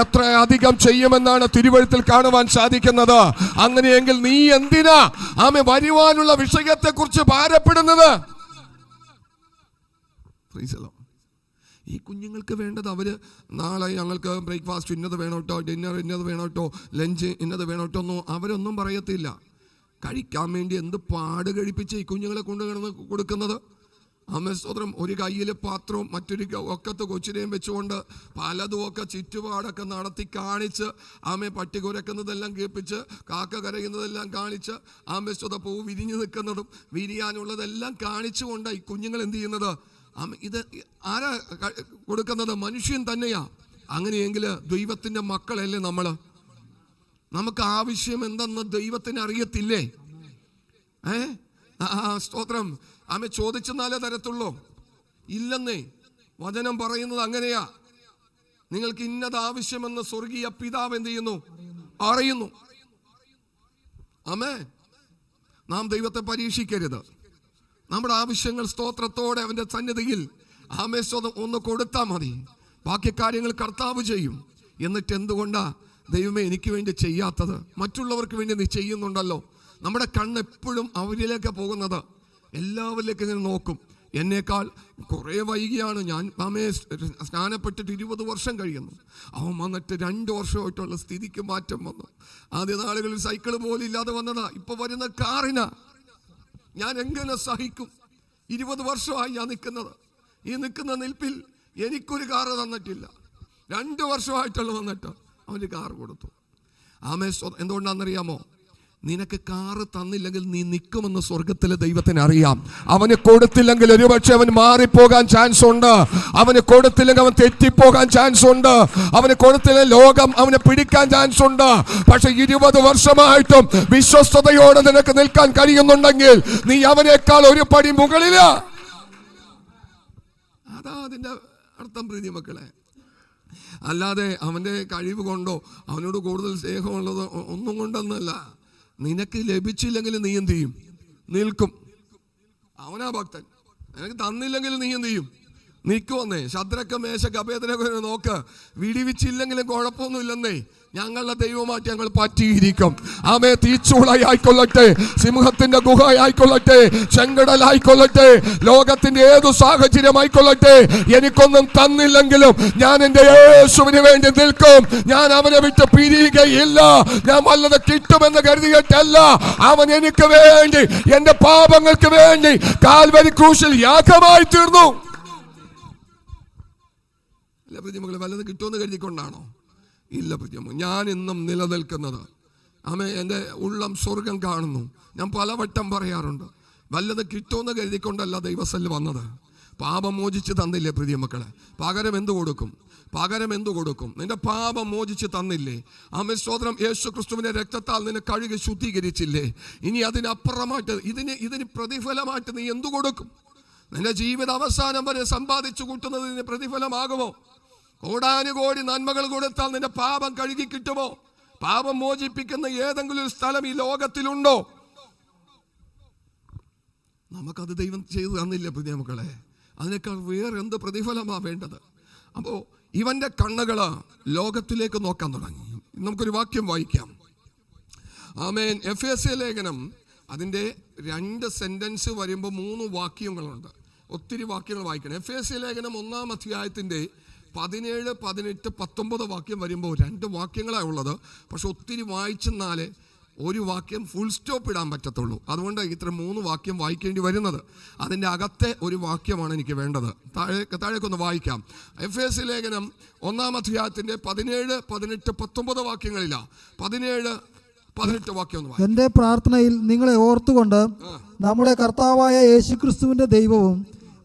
എത്ര അധികം ചെയ്യുമെന്നാണ് തിരുവഴുത്തിൽ കാണുവാൻ സാധിക്കുന്നത്. അങ്ങനെയെങ്കിൽ നീ എന്തിനാ ആമേ വരുവാനുള്ള വിഷയത്തെക്കുറിച്ച് ഭാരപ്പെടുന്നത്? ഈ കുഞ്ഞുങ്ങൾക്ക് വേണ്ടത് അവര് നാളെ ഞങ്ങൾക്ക് ബ്രേക്ക്ഫാസ്റ്റ് ഇന്നത് വേണോട്ടോ, ഡിന്നർ ഇന്നത് വേണോട്ടോ, ലഞ്ച് ഇന്നത് വേണോട്ടോ ഒന്നും അവരൊന്നും പറയത്തില്ല. കഴിക്കാൻ വേണ്ടി എന്ത് പാട് കഴിപ്പിച്ച് ഈ കുഞ്ഞുങ്ങളെ കൊണ്ടുകിടന്ന് കൊടുക്കുന്നത്. ആമേ സ്തോത്രം. ഒരു കയ്യിൽ പാത്രവും മറ്റൊരു ഒക്കത്ത് കൊച്ചിനെയും വെച്ചുകൊണ്ട് പലതും ഒക്കെ ചുറ്റുപാടൊക്കെ നടത്തി കാണിച്ച്, ആമേ പട്ടി കുരക്കുന്നതെല്ലാം കേൾപ്പിച്ച്, കാക്ക കരയുന്നതെല്ലാം കാണിച്ച്, ആമേ സ്തോത്രം പൂ വിരിഞ്ഞു നിൽക്കുന്നതും വിരിയാനുള്ളതെല്ലാം കാണിച്ചുകൊണ്ട് ഈ കുഞ്ഞുങ്ങൾ എന്ത് ചെയ്യുന്നത്? ഇത് ആരാ കൊടുക്കുന്നത്? മനുഷ്യൻ തന്നെയാ. അങ്ങനെയെങ്കിൽ ദൈവത്തിൻ്റെ മക്കളല്ലേ നമ്മള്? നമുക്ക് ആവശ്യം എന്തെന്ന് ദൈവത്തിന് അറിയത്തില്ലേ? സ്തോത്രം. ആമേ ചോദിച്ചെന്നാലേ തരത്തുള്ളൂ? ഇല്ലെന്നേ. വചനം പറയുന്നത് അങ്ങനെയാ. നിങ്ങൾക്ക് ഇന്നത് ആവശ്യമെന്ന് സ്വർഗീയ പിതാവ് എന്ത് ചെയ്യുന്നു? അറിയുന്നു. ആമേ. നാം ദൈവത്തെ പരീക്ഷിക്കരുത്. നമ്മുടെ ആവശ്യങ്ങൾ സ്തോത്രത്തോടെ അവന്റെ സന്നിധിയിൽ ആമേ സ്തോത്രം ഒന്ന് കൊടുത്താൽ മതി. ബാക്കി കാര്യങ്ങൾ കർത്താവ് ചെയ്യും. എന്നിട്ട് എന്തുകൊണ്ടാ ദൈവമേ എനിക്ക് വേണ്ടി ചെയ്യാത്തത്? മറ്റുള്ളവർക്ക് വേണ്ടി നീ ചെയ്യുന്നുണ്ടല്ലോ. നമ്മുടെ കണ്ണ് എപ്പോഴും അവരിലേക്ക് പോകുന്നത്. എല്ലാവരിലേക്ക് ഞാൻ നോക്കും. എന്നേക്കാൾ കുറേ വൈകിയാണ് ഞാൻ ആമേ സ്നാനപ്പെട്ടിട്ട് 20 വർഷം കഴിയുന്നു. അവൻ വന്നിട്ട് 2 വർഷമായിട്ടുള്ള സ്ഥിതിക്ക് മാറ്റം വന്നു. ആദ്യ നാളുകളിൽ സൈക്കിൾ പോലും ഇല്ലാതെ വന്നതാ. ഇപ്പൊ വരുന്ന കാറിനാ. ഞാൻ എങ്ങനെ സഹിക്കും? 20 വർഷമായി ഞാൻ നിൽക്കുന്നത്. ഈ നിൽക്കുന്ന നിൽപ്പിൽ എനിക്കൊരു കാറ് തന്നിട്ടില്ല. 2 വർഷമായിട്ടുള്ള വന്നിട്ട് അവന് കാറ് കൊടുത്തു. ആമേ. എന്തുകൊണ്ടാണെന്നറിയാമോ? നിനക്ക് കാറ് തന്നില്ലെങ്കിൽ നീ നിൽക്കുമെന്ന് സ്വർഗത്തിലെ ദൈവത്തിന് അറിയാം. അവന് കൊടുത്തില്ലെങ്കിൽ ഒരുപക്ഷെ അവൻ മാറിപ്പോകാൻ ചാൻസ് ഉണ്ട്. അവന് കൊടുത്തില്ലെങ്കിൽ അവൻ തെറ്റിപ്പോകാൻ ചാൻസ് ഉണ്ട്. അവന് കൊടുത്തില്ലെങ്കിൽ ലോകം അവനെ പിടിക്കാൻ ചാൻസ് ഉണ്ട്. പക്ഷെ 20 വർഷമായിട്ടും വിശ്വസ്തയോടെ നിനക്ക് നിൽക്കാൻ കഴിയുന്നുണ്ടെങ്കിൽ നീ അവനേക്കാൾ ഒരു പടി മുകളിലാ. അതാ അതിന്റെ അർത്ഥം പ്രീതി മക്കളെ. അല്ലാതെ അവന്റെ കഴിവ് കൊണ്ടോ അവനോട് കൂടുതൽ സ്നേഹമുള്ളതോ ഒന്നും കൊണ്ടൊന്നല്ല. നിനക്ക് ലഭിച്ചില്ലെങ്കിൽ നീ എന്ത് ചെയ്യും? നിൽക്കും. അവനാ ഭക്തൻ. നിനക്ക് തന്നില്ലെങ്കിൽ നീ എന്ത് ചെയ്യും? നിൽക്കുവന്നേ. ശദ്രക്ക മേശക്ക് അഭേദനൊക്കെ നോക്ക്. വിടിവിച്ചില്ലെങ്കിലും കുഴപ്പമൊന്നുമില്ലെന്നേ. ഞങ്ങളുടെ ദൈവമായിട്ട് ഞങ്ങൾ പറ്റിയിരിക്കും. ആമേ. തീച്ചൂളയായിക്കൊള്ളട്ടെ, സിംഹത്തിന്റെ ഗുഹയായിക്കൊള്ളട്ടെ, ചെങ്കടലായിക്കൊള്ളട്ടെ, ലോകത്തിന്റെ ഏതു സാഹചര്യമായിക്കൊള്ളട്ടെ, എനിക്കൊന്നും തന്നില്ലെങ്കിലും ഞാൻ എൻ്റെ യേശുവിന് വേണ്ടി നിൽക്കും. ഞാൻ അവനെ വിട്ട് പിരിയുകയില്ല. ഞാൻ വല്ലത് കിട്ടുമെന്ന് കരുതിയിട്ടല്ല. അവൻ എനിക്ക് വേണ്ടി, എന്റെ പാപങ്ങൾക്ക് വേണ്ടി കാൽവരി ക്രൂശിൽ യാഗമായി തീർന്നു. അല്ല പ്രിയമക്കളെ, വല്ലത് കിട്ടുമെന്ന് കരുതിക്കൊണ്ടാണോ? ഇല്ല പ്രിയമോ. ഞാൻ ഇന്നും നിലനിൽക്കുന്നത് ആമേ എൻ്റെ ഉള്ളം സ്വർഗം കാണുന്നു. ഞാൻ പലവട്ടം പറയാറുണ്ട്, വല്ലത് കിട്ടുമെന്ന് കരുതിക്കൊണ്ടല്ല ദൈവസല്ല് വന്നത്. പാപം മോചിച്ച് തന്നില്ലേ പ്രിയമക്കളെ? പകരം എന്തു കൊടുക്കും? പകരം എന്തു കൊടുക്കും? നിന്റെ പാപം മോചിച്ച് തന്നില്ലേ? ആമേ സ്തോത്രം. യേശു ക്രിസ്തുവിന്റെ രക്തത്താൽ നിന്നെ കഴുകി ശുദ്ധീകരിച്ചില്ലേ? ഇനി അതിനപ്പുറമായിട്ട് ഇതിന് പ്രതിഫലമായിട്ട് നീ എന്തു കൊടുക്കും? നിന്റെ ജീവിത അവസാനം വരെ സമ്പാദിച്ചു കൂട്ടുന്നത് ഇതിന് പ്രതിഫലമാകുമോ? കോടാനുകോടി നന്മകൾ കൊടുത്താൽ നിന്റെ പാപം കഴുകി കിട്ടുമോ? പാപം മോചിപ്പിക്കുന്ന ഏതെങ്കിലും ഒരു സ്ഥലം ഈ ലോകത്തിലുണ്ടോ? നമുക്കത് ദൈവം ചെയ്തു തന്നില്ല പ്രിയ മക്കളെ. അതിനേക്കാൾ വേറെ എന്ത് പ്രതിഫലമാ വേണ്ടത്? അപ്പോൾ ഇവന്റെ കണ്ണുകള് ലോകത്തിലേക്ക് നോക്കാൻ തുടങ്ങി. നമുക്കൊരു വാക്യം വായിക്കാം. ആമേൻ. എഫേസ്യ ലേഖനം അതിൻ്റെ 2 സെന്റൻസ് വരുമ്പോൾ 3 വാക്യങ്ങളുണ്ട്. ഒത്തിരി വാക്യങ്ങൾ വായിക്കണം. എഫേസ്യ ലേഖനം 1-ാം അധ്യായത്തിൻ്റെ 17, 18, 19 വാക്യം വരുമ്പോൾ 2 വാക്യങ്ങളാണ് ഉള്ളത്. പക്ഷെ ഒത്തിരി വായിച്ചെന്നാലേ ഒരു വാക്യം ഫുൾ സ്റ്റോപ്പ് ഇടാൻ പറ്റത്തുള്ളൂ. അതുകൊണ്ട് ഇത്ര 3 വാക്യം വായിക്കേണ്ടി വരുന്നത്. അതിൻ്റെ അകത്തെ ഒരു വാക്യമാണ് എനിക്ക് വേണ്ടത്. താഴേക്കൊന്ന് വായിക്കാം. എഫേസ്യ ലേഖനം 1-ാം അധ്യായത്തിൻ്റെ 17, 18, 19 വാക്യങ്ങളിലാണ്. 17, 18 വാക്യം ഒന്ന് വായിക്കാം. എൻ്റെ പ്രാർത്ഥനയിൽ നിങ്ങളെ ഓർത്തുകൊണ്ട് നമ്മുടെ കർത്താവായ യേശുക്രിസ്തുവിൻ്റെ ദൈവവും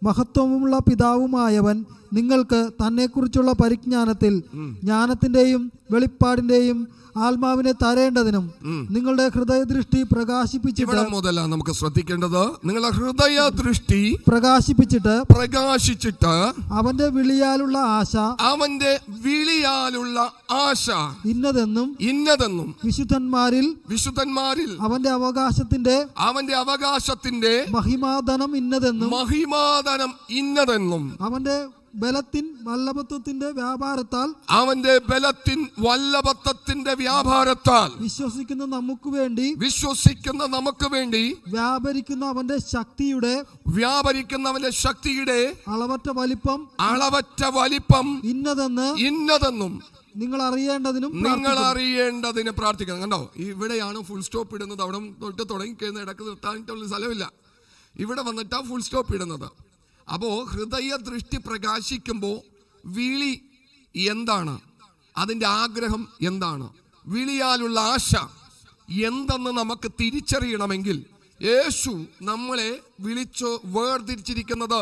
മഹത്വമുള്ള പിതാവുമായവൻ നിങ്ങൾക്ക് തന്നെക്കുറിച്ചുള്ള പരിജ്ഞാനത്തിൽ ജ്ഞാനത്തിന്റെയും വെളിപ്പാടിന്റെയും ആത്മാവിനെ തരേണ്ടതിനും നിങ്ങളുടെ ഹൃദയദൃഷ്ടി പ്രകാശിപ്പിച്ചിട്ട് മുതലാണ് നമുക്ക് ശ്രദ്ധിക്കേണ്ടത്. നിങ്ങളുടെ ഹൃദയദൃഷ്ടി പ്രകാശിപ്പിച്ചിട്ട് അവന്റെ വിളിയാലുള്ള ആശ ഇന്നതെന്നും വിശുദ്ധന്മാരിൽ അവന്റെ അവകാശത്തിന്റെ മഹിമാധനം ഇന്നതെന്നും അവന്റെ ബലത്തിൻ വല്ലഭത്വത്തിന്റെ വ്യാപാരത്താൽ വിശ്വസിക്കുന്ന നമുക്ക് വേണ്ടി വ്യാപരിക്കുന്ന അവന്റെ ശക്തിയുടെ അളവറ്റ വലിപ്പം ഇന്നതെന്നും നിങ്ങൾ അറിയേണ്ടതിന് പ്രാർത്ഥിക്കണം. കണ്ടോ, ഇവിടെയാണ് ഫുൾ സ്റ്റോപ്പ് ഇടുന്നത്. അവിടെ തൊട്ട് തുടങ്ങിക്കഴിഞ്ഞ ഇടക്ക് നിർത്താനുള്ള സ്ഥലമില്ല. ഇവിടെ വന്നിട്ടാ ഫുൾ സ്റ്റോപ്പ് ഇടുന്നത്. അപ്പോ ഹൃദയ ദൃഷ്ടി പ്രകാശിക്കുമ്പോൾ വിളി എന്താണ്, അതിൻ്റെ ആഗ്രഹം എന്താണ്, വിളിയാലുള്ള ആശ എന്തെന്ന് നമുക്ക് തിരിച്ചറിയണമെങ്കിൽ യേശു നമ്മളെ വിളിച്ചു വേർതിരിച്ചിരിക്കുന്നത്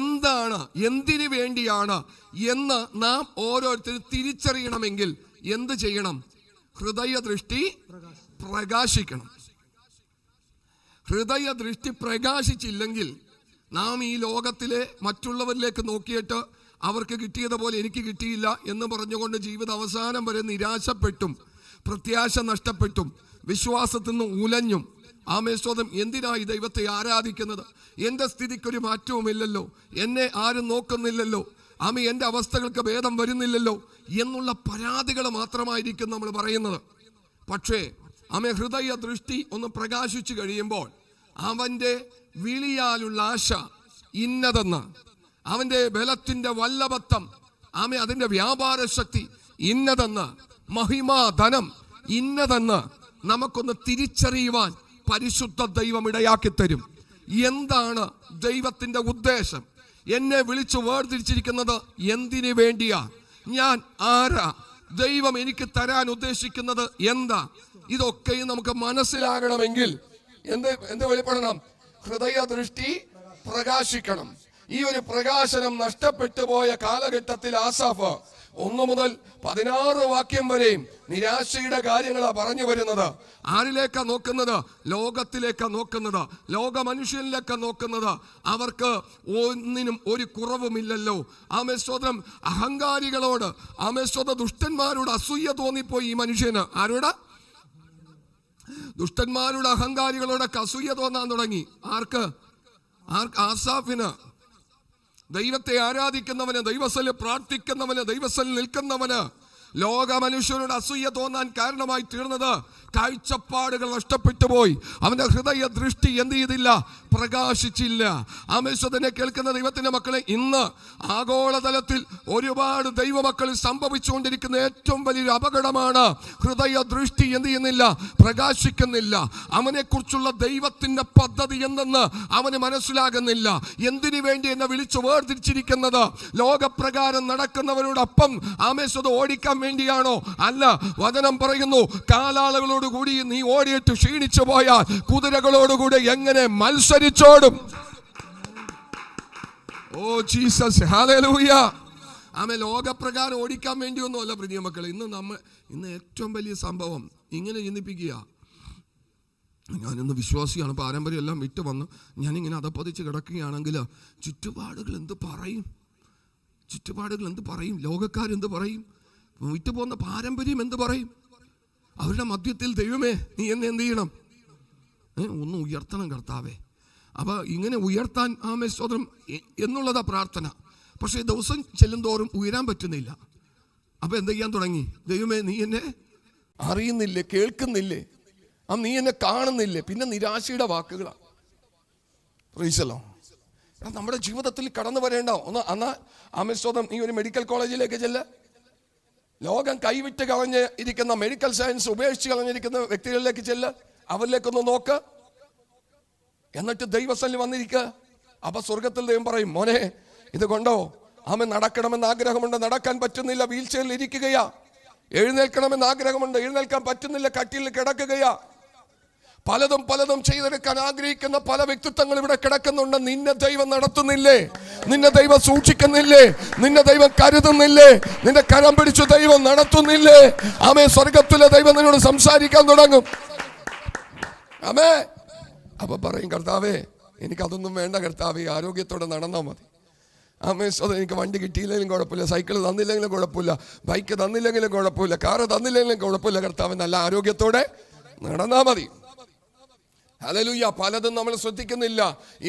എന്താണ്, എന്തിനു വേണ്ടിയാണ് എന്ന് നാം ഓരോരുത്തരും തിരിച്ചറിയണമെങ്കിൽ എന്ത് ചെയ്യണം? ഹൃദയ ദൃഷ്ടി പ്രകാശിക്കണം. ഹൃദയ ദൃഷ്ടി പ്രകാശിച്ചില്ലെങ്കിൽ നാം ഈ ലോകത്തിലെ മറ്റുള്ളവരിലേക്ക് നോക്കിയിട്ട് അവർക്ക് കിട്ടിയതുപോലെ എനിക്ക് കിട്ടിയില്ല എന്ന് പറഞ്ഞുകൊണ്ട് ജീവിത അവസാനം വരെ നിരാശപ്പെട്ടും പ്രത്യാശ നഷ്ടപ്പെട്ടും വിശ്വാസത്തിൽ നിന്ന് ഉലഞ്ഞും ആമേശ്വരം എന്തിനായി ദൈവത്തെ ആരാധിക്കുന്നത്, എൻ്റെ സ്ഥിതിക്കൊരു മാറ്റവുമില്ലല്ലോ, എന്നെ ആരും നോക്കുന്നില്ലല്ലോ, എൻ്റെ അവസ്ഥകൾക്ക് ഭേദം വരുന്നില്ലല്ലോ എന്നുള്ള പരാതികൾ മാത്രമായിരിക്കും നമ്മൾ പറയുന്നത്. പക്ഷേ ഹൃദയ ദൃഷ്ടി ഒന്ന് പ്രകാശിച്ചു കഴിയുമ്പോൾ അവൻ്റെ വിളിയാലുള്ള ആശ ഇന്നതെന്ന്, അവൻ്റെ ബലത്തിന്റെ വല്ലഭത്വം, അതിൻ്റെ വ്യാപാര ശക്തി ഇന്നതെന്ന്, മഹിമാധനം ഇന്നതെന്ന് നമുക്കൊന്ന് തിരിച്ചറിയുവാൻ പരിശുദ്ധ ദൈവം ഇടയാക്കി തരും. എന്താണ് ദൈവത്തിന്റെ ഉദ്ദേശം? എന്നെ വിളിച്ചു വേർതിരിച്ചിരിക്കുന്നത് എന്തിനു വേണ്ടിയാ? ഞാൻ ആരാ? ദൈവം എനിക്ക് തരാൻ ഉദ്ദേശിക്കുന്നത് എന്താ? ഇതൊക്കെയും നമുക്ക് മനസ്സിലാകണമെങ്കിൽ എന്ത് വെളിപ്പെടണം? ഹൃദയ ദൃഷ്ടി പ്രകാശിക്കണം. ഈ ഒരു പ്രകാശനം നഷ്ടപ്പെട്ടു പോയ കാലഘട്ടത്തിൽ ആസാഫ് 1 മുതൽ 16 വാക്യം വരെയും നിരാശയുടെ കാര്യങ്ങളാണ് പറഞ്ഞു വരുന്നത്. ആരിലേക്കാ നോക്കുന്നത്? ലോകത്തിലേക്കാ നോക്കുന്നത്, ലോക മനുഷ്യനിലേക്കാ നോക്കുന്നത്. അവർക്ക് ഒന്നിനും ഒരു കുറവുമില്ലല്ലോ. ആമേശ്വരം അഹങ്കാരികളോട്, ആമേശ്വര ദുഷ്ടന്മാരോട് അസൂയ തോന്നിപ്പോയി ഈ മനുഷ്യന്. ആരോടാ? ദുഷ്ടന്മാരുടെ അഹങ്കാരികളോടൊക്കെ അസൂയ തോന്നാൻ തുടങ്ങി. ആർക്ക്? ആസാഫിന്. ദൈവത്തെ ആരാധിക്കുന്നവന്, ദൈവസ്ഥലിൽ പ്രാർത്ഥിക്കുന്നവന്, ദൈവസ്ഥലിൽ നിൽക്കുന്നവന് ലോക മനുഷ്യരോട് അസൂയ തോന്നാൻ കാരണമായി തീർന്നത് കാഴ്ചപ്പാടുകൾ നഷ്ടപ്പെട്ടു പോയി. അവന്റെ ഹൃദയ ദൃഷ്ടി എന്ത് ചെയ്തില്ല? പ്രകാശിച്ചില്ല. ആമേശ്വരനെ കേൾക്കുന്ന ദൈവത്തിന്റെ മക്കളെ, ഇന്ന് ആഗോളതലത്തിൽ ഒരുപാട് ദൈവമക്കളിൽ സംഭവിച്ചുകൊണ്ടിരിക്കുന്ന ഏറ്റവും വലിയൊരു അപകടമാണ് ഹൃദയ ദൃഷ്ടി എന്ത് ചെയ്യുന്നില്ല? പ്രകാശിക്കുന്നില്ല. അവനെ കുറിച്ചുള്ള ദൈവത്തിന്റെ പദ്ധതി എന്തെന്ന് അവന് മനസ്സിലാകുന്നില്ല. എന്തിനു വേണ്ടി എന്നെ വിളിച്ചു വേർതിരിച്ചിരിക്കുന്നത്? ലോകപ്രകാരം നടക്കുന്നവരോടൊപ്പം ആമേശ്വരം ഓടിക്കാൻ വേണ്ടിയാണോ? അല്ല. വചനം പറയുന്നു, കാലാളുകളോട് കൂടി നീ ഓടിയിട്ട് ക്ഷീണിച്ചു പോയാൽ കുതിരകളോടുകൂടി എങ്ങനെ മത്സരിച്ചോടും? Oh Jesus, hallelujah. ലോകപ്രകാരം ഓടിക്കാൻ വേണ്ടിയൊന്നുമല്ല പ്രിയ മക്കളെ. ഇന്ന് ഏറ്റവും വലിയ സംഭവം ഇങ്ങനെ ചിന്തിപ്പിക്കുക. ഞാനിന്ന് വിശ്വാസിയാണ്, പാരമ്പര്യം എല്ലാം വിട്ടു വന്ന് ഞാനിങ്ങനെ അതപ്പതിച്ച് കിടക്കുകയാണെങ്കിൽ ചുറ്റുപാടുകൾ എന്ത് പറയും? ലോകക്കാരെന്ത് പറയും? വിട്ടുപോകുന്ന പാരമ്പര്യം എന്ത് പറയും? അവരുടെ മധ്യത്തിൽ ദൈവമേ നീ എന്നെ എന്ത് ചെയ്യണം? ഒന്ന് ഉയർത്തണം കർത്താവേ. അപ്പൊ ഇങ്ങനെ ഉയർത്താൻ സ്തോത്രം എന്നുള്ളതാ പ്രാർത്ഥന. പക്ഷെ ദിവസം ചെല്ലുന്തോറും ഉയരാൻ പറ്റുന്നില്ല. അപ്പൊ എന്ത് ചെയ്യാൻ തുടങ്ങി? ദൈവമേ നീ എന്നെ അറിയുന്നില്ലേ, കേൾക്കുന്നില്ലേ, നീ എന്നെ കാണുന്നില്ലേ? പിന്നെ നിരാശയുടെ വാക്കുകളാണ്. പ്രൈസലോ. നമ്മുടെ ജീവിതത്തിൽ കടന്നു വരേണ്ട ഒന്ന് സ്തോത്രം, നീ ഒരു മെഡിക്കൽ കോളേജിലേക്ക് ചെല്ല്. ലോകം കൈവിട്ട് കളഞ്ഞ് ഇരിക്കുന്ന, മെഡിക്കൽ സയൻസ് ഉപേക്ഷിച്ച് കളഞ്ഞിരിക്കുന്ന വ്യക്തികളിലേക്ക് ചെല്ല്. അവരിലേക്കൊന്ന് നോക്ക്. എന്നിട്ട് ദൈവസ്ഥലിൽ വന്നിരിക്കുക. അപ്പൊ സ്വർഗത്തിൽ ദൈവം പറയും, മോനെ ഇത് കൊണ്ടോ നടക്കണമെന്ന് ആഗ്രഹമുണ്ട്, നടക്കാൻ പറ്റുന്നില്ല, വീൽ ചെയറിൽ ഇരിക്കുകയാ. എഴുന്നേൽക്കണമെന്ന് ആഗ്രഹമുണ്ട്, എഴുന്നേൽക്കാൻ പറ്റുന്നില്ല, കട്ടിലിൽ കിടക്കുകയാ. പലതും ചെയ്തെടുക്കാൻ ആഗ്രഹിക്കുന്ന പല വ്യക്തിത്വങ്ങൾ ഇവിടെ കിടക്കുന്നുണ്ട്. നിന്നെ ദൈവം നടത്തുന്നില്ലേ? നിന്നെ ദൈവം സൂക്ഷിക്കുന്നില്ലേ? നിന്നെ ദൈവം കരുതുന്നില്ലേ? നിന്റെ കരം പിടിച്ചു ദൈവം നടത്തുന്നില്ലേ? ആമേ, സ്വർഗത്തിലെ ദൈവം നിന്നോട് സംസാരിക്കാൻ തുടങ്ങും. ആമേ. അപ്പൊ പറയും, കർത്താവേ എനിക്കതൊന്നും വേണ്ട കർത്താവേ, ആരോഗ്യത്തോടെ നടന്നാൽ മതി. ആമേ, എനിക്ക് വണ്ടി കിട്ടിയില്ലെങ്കിലും കുഴപ്പമില്ല, സൈക്കിൾ തന്നില്ലെങ്കിലും കുഴപ്പമില്ല, ബൈക്ക് തന്നില്ലെങ്കിലും കുഴപ്പമില്ല, കാറ് തന്നില്ലെങ്കിലും കുഴപ്പമില്ല, കർത്താവ് നല്ല ആരോഗ്യത്തോടെ നടന്നാൽ മതി. ഹല്ലേലൂയ. പലതും നമ്മൾ ശ്രദ്ധിക്കുന്നില്ല.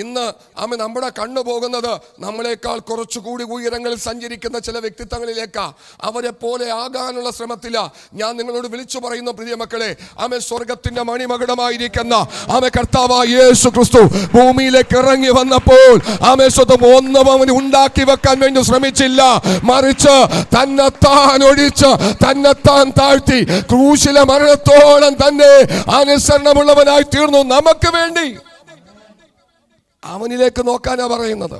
ഇന്ന് ആമേ നമ്മുടെ കണ്ണു പോകുന്നത് നമ്മളെക്കാൾ കുറച്ചുകൂടി ഉയരങ്ങളിൽ സഞ്ചരിക്കുന്ന ചില വ്യക്തിത്വങ്ങളിലേക്കാ. അവരെ പോലെ ആകാനുള്ള ശ്രമത്തില. ഞാൻ നിങ്ങളോട് വിളിച്ചു പറയുന്ന പ്രിയ മക്കളെ, ആമേ, സ്വർഗത്തിന്റെ മണിമകുടമായിരിക്കുന്ന ആമേ കർത്താവായ യേശു ക്രിസ്തു ഭൂമിയിലേക്ക് ഇറങ്ങി വന്നപ്പോൾ ആമേ സ്വന്തം ഒന്നും അവന് ഉണ്ടാക്കി വെക്കാൻ വേണ്ടി ശ്രമിച്ചില്ല. മറിച്ച് തന്നെത്താൻ ഒഴിച്ച് തന്നെത്താൻ താഴ്ത്തി ക്രൂശിലെ മരണത്തോളം തന്നെ അനുസരണമുള്ളവനായി തീർന്നു. നമുക്ക് വേണ്ടി അവനിലേക്ക് നോക്കാനാ പറയുന്നത്.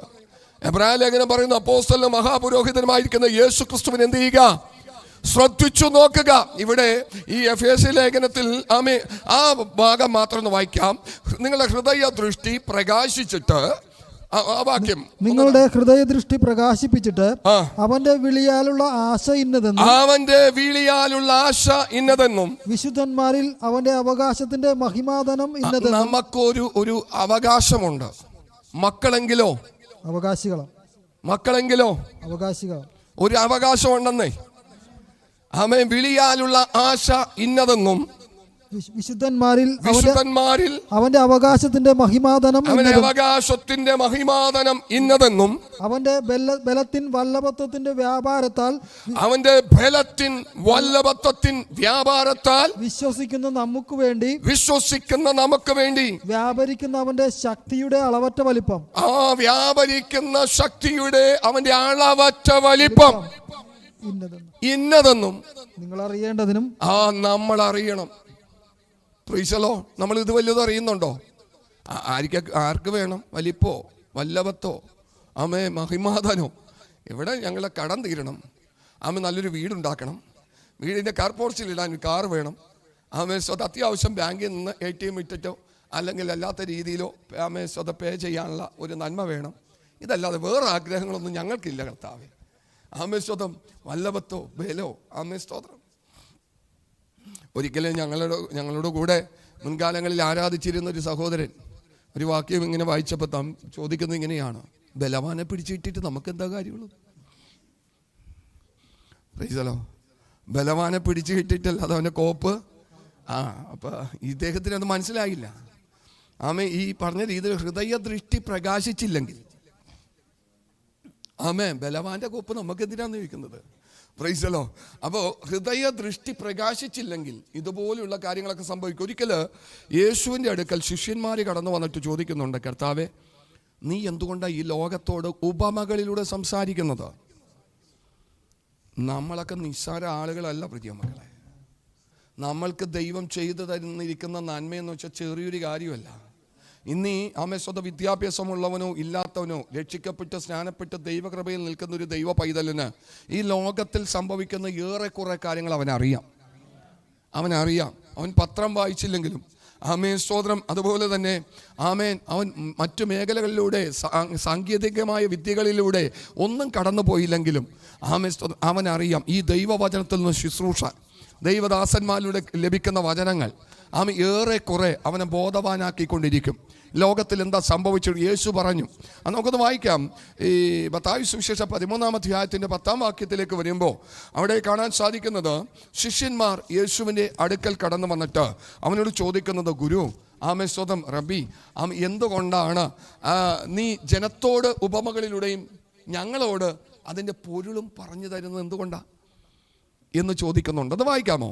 എബ്രായ ലേഖനം പറയുന്നു, അപ്പോസ്തലനും മഹാപുരോഹിതനുമായിരിക്കുന്ന യേശു ക്രിസ്തുവിനെ എന്ത് ചെയ്യുക? ശ്രദ്ധിച്ചു നോക്കുക. ഇവിടെ ഈ എഫേസ്യ ലേഖനത്തിൽ ആമേ ആ ഭാഗം മാത്രം ഒന്ന് വായിക്കാം. നിങ്ങളുടെ ഹൃദയ ദൃഷ്ടി പ്രകാശിച്ചിട്ട്, വാക്യം, നിങ്ങളുടെ ഹൃദയദൃഷ്ടി പ്രകാശിപ്പിച്ചിട്ട് അവന്റെ വിളിയാലുള്ള ആശ ഇന്നതെന്നും, അവന്റെ വിളിയാലുള്ള ആശ ഇന്നതെന്നും, വിശുദ്ധന്മാരിൽ അവന്റെ അവകാശത്തിന്റെ മഹിമാധനം ഇന്നതെന്നും. നമുക്കൊരു അവകാശമുണ്ട്. മക്കളെങ്കിലോ അവകാശികളോ ഒരു അവകാശമുണ്ടെന്നേ. ആമേൻ. വിളിയാലുള്ള ആശ ഇന്നതെന്നും, വിശുദ്ധന്മാരിൽ അവന്റെ അവകാശത്തിന്റെ മഹിമാധനം ഇന്നതെന്നും, അവന്റെ ബലത്തിൻ വല്ലഭത്വത്തിന്റെ വ്യാപാരത്താൽ വിശ്വസിക്കുന്ന നമുക്ക് വേണ്ടി വ്യാപരിക്കുന്ന അവന്റെ ശക്തിയുടെ അളവറ്റ വലിപ്പം. വ്യാപരിക്കുന്ന ശക്തിയുടെ അവന്റെ അളവറ്റ വലിപ്പം ഇന്നതെന്നും നിങ്ങൾ അറിയേണ്ടതിനും നമ്മൾ അറിയണം. പ്രീശലോ, നമ്മൾ ഇത് വല്ലതും അറിയുന്നുണ്ടോ? ആർക്ക് വേണം വലിപ്പോ വല്ലഭത്തോ ആമേ മഹിമാധനോ? ഇവിടെ ഞങ്ങളെ കടം തീരണം. ആമേ നല്ലൊരു വീടുണ്ടാക്കണം, വീടിൻ്റെ കാർ പോർച്ചിലിടാൻ ഒരു കാർ വേണം. ആമേ സ്വത് അത്യാവശ്യം ബാങ്കിൽ നിന്ന് ATM ഇട്ടിട്ടോ അല്ലെങ്കിൽ അല്ലാത്ത രീതിയിലോ ആമേ സ്വത പേ ചെയ്യാനുള്ള ഒരു നന്മ വേണം. ഇതല്ലാതെ വേറെ ആഗ്രഹങ്ങളൊന്നും ഞങ്ങൾക്കില്ല കർത്താവേ. ആമേ സ്വതം വല്ലഭത്തോ ബലോ ആമേ സ്തോത്രം. ഒരിക്കലും ഞങ്ങളോട് കൂടെ മുൻകാലങ്ങളിൽ ആരാധിച്ചിരുന്ന ഒരു സഹോദരൻ ഒരു വാക്യം ഇങ്ങനെ വായിച്ചപ്പോൾ ചോദിക്കുന്നത് ഇങ്ങനെയാണ്, ബലവാനെ പിടിച്ചിട്ടിട്ട് നമുക്കെന്താ കാര്യമുള്ളത്? പ്രൈസലോ. ബലവാനെ പിടിച്ചു കിട്ടിയിട്ടല്ല അതവൻ്റെ കോപ്പ്. അപ്പം ഇദ്ദേഹത്തിന് അത് മനസ്സിലായില്ല. ആമേ, ഈ പറഞ്ഞ രീതിയിൽ ഹൃദയ ദൃഷ്ടി പ്രകാശിച്ചില്ലെങ്കിൽ ആമേ ബലവാന്റെ കോപ്പ് നമുക്കെന്തിനാന്ന് ചോദിക്കുന്നത്? പ്രൈസലോ. അപ്പോൾ ഹൃദയ ദൃഷ്ടി പ്രകാശിച്ചില്ലെങ്കിൽ ഇതുപോലുള്ള കാര്യങ്ങളൊക്കെ സംഭവിക്കും. ഒരിക്കൽ യേശുവിൻ്റെ അടുക്കൽ ശിഷ്യന്മാർ കടന്നു വന്നിട്ട് ചോദിക്കുന്നുണ്ട്, കർത്താവേ നീ എന്തുകൊണ്ടാണ് ഈ ലോകത്തോട് ഉപമകളിലൂടെ സംസാരിക്കുന്നത്? നമ്മളൊക്കെ നിസ്സാര ആളുകളല്ല പ്രിയ മക്കളെ. നമ്മൾക്ക് ദൈവം ചെയ്തു തന്നിരിക്കുന്ന നന്മയെന്ന് വെച്ചാൽ ചെറിയൊരു കാര്യമല്ല. ഇന്നീ സ്വത വിദ്യാഭ്യാസമുള്ളവനോ ഇല്ലാത്തവനോ രക്ഷിക്കപ്പെട്ട് സ്നാനപ്പെട്ട് ദൈവകൃപയിൽ നിൽക്കുന്ന ഒരു ദൈവ പൈതലിന് ഈ ലോകത്തിൽ സംഭവിക്കുന്ന ഏറെക്കുറെ കാര്യങ്ങൾ അവനറിയാം. അവൻ പത്രം വായിച്ചില്ലെങ്കിലും ആമേൻ സ്തോത്രം. അതുപോലെ തന്നെ ആമേൻ അവൻ മറ്റു മേഖലകളിലൂടെ സാങ്കേതികമായ വിദ്യകളിലൂടെ ഒന്നും കടന്നു പോയില്ലെങ്കിലും ആമേൻ സ്തോത്രം അവനറിയാം ഈ ദൈവവചനത്തിൽ നിന്ന് ശുശ്രൂഷ, ദൈവദാസന്മാരിലൂടെ ലഭിക്കുന്ന വചനങ്ങൾ ഏറെക്കുറെ അവനെ ബോധവാനാക്കിക്കൊണ്ടിരിക്കും. ലോകത്തിൽ എന്താ സംഭവിച്ചത് യേശു പറഞ്ഞു. നമുക്കൊന്ന് വായിക്കാം. ഈ മത്തായി സുവിശേഷം 13-ാം അധ്യായത്തിൻ്റെ 10-ാം വാക്യത്തിലേക്ക് വരുമ്പോൾ അവിടെ കാണാൻ സാധിക്കുന്നത്, ശിഷ്യന്മാർ യേശുവിൻ്റെ അടുക്കൽ കടന്നു വന്നിട്ട് അവനോട് ചോദിക്കുന്നത്, ഗുരു ആമേ സ്വതം റബ്ബി എന്തുകൊണ്ടാണ് നീ ജനത്തോട് ഉപമകളിലൂടെയും ഞങ്ങളോട് അതിൻ്റെ പൊരുളും പറഞ്ഞു തരുന്നത് എന്തുകൊണ്ടാണ് എന്ന് ചോദിക്കുന്നുണ്ട്. അത് വായിക്കാമോ?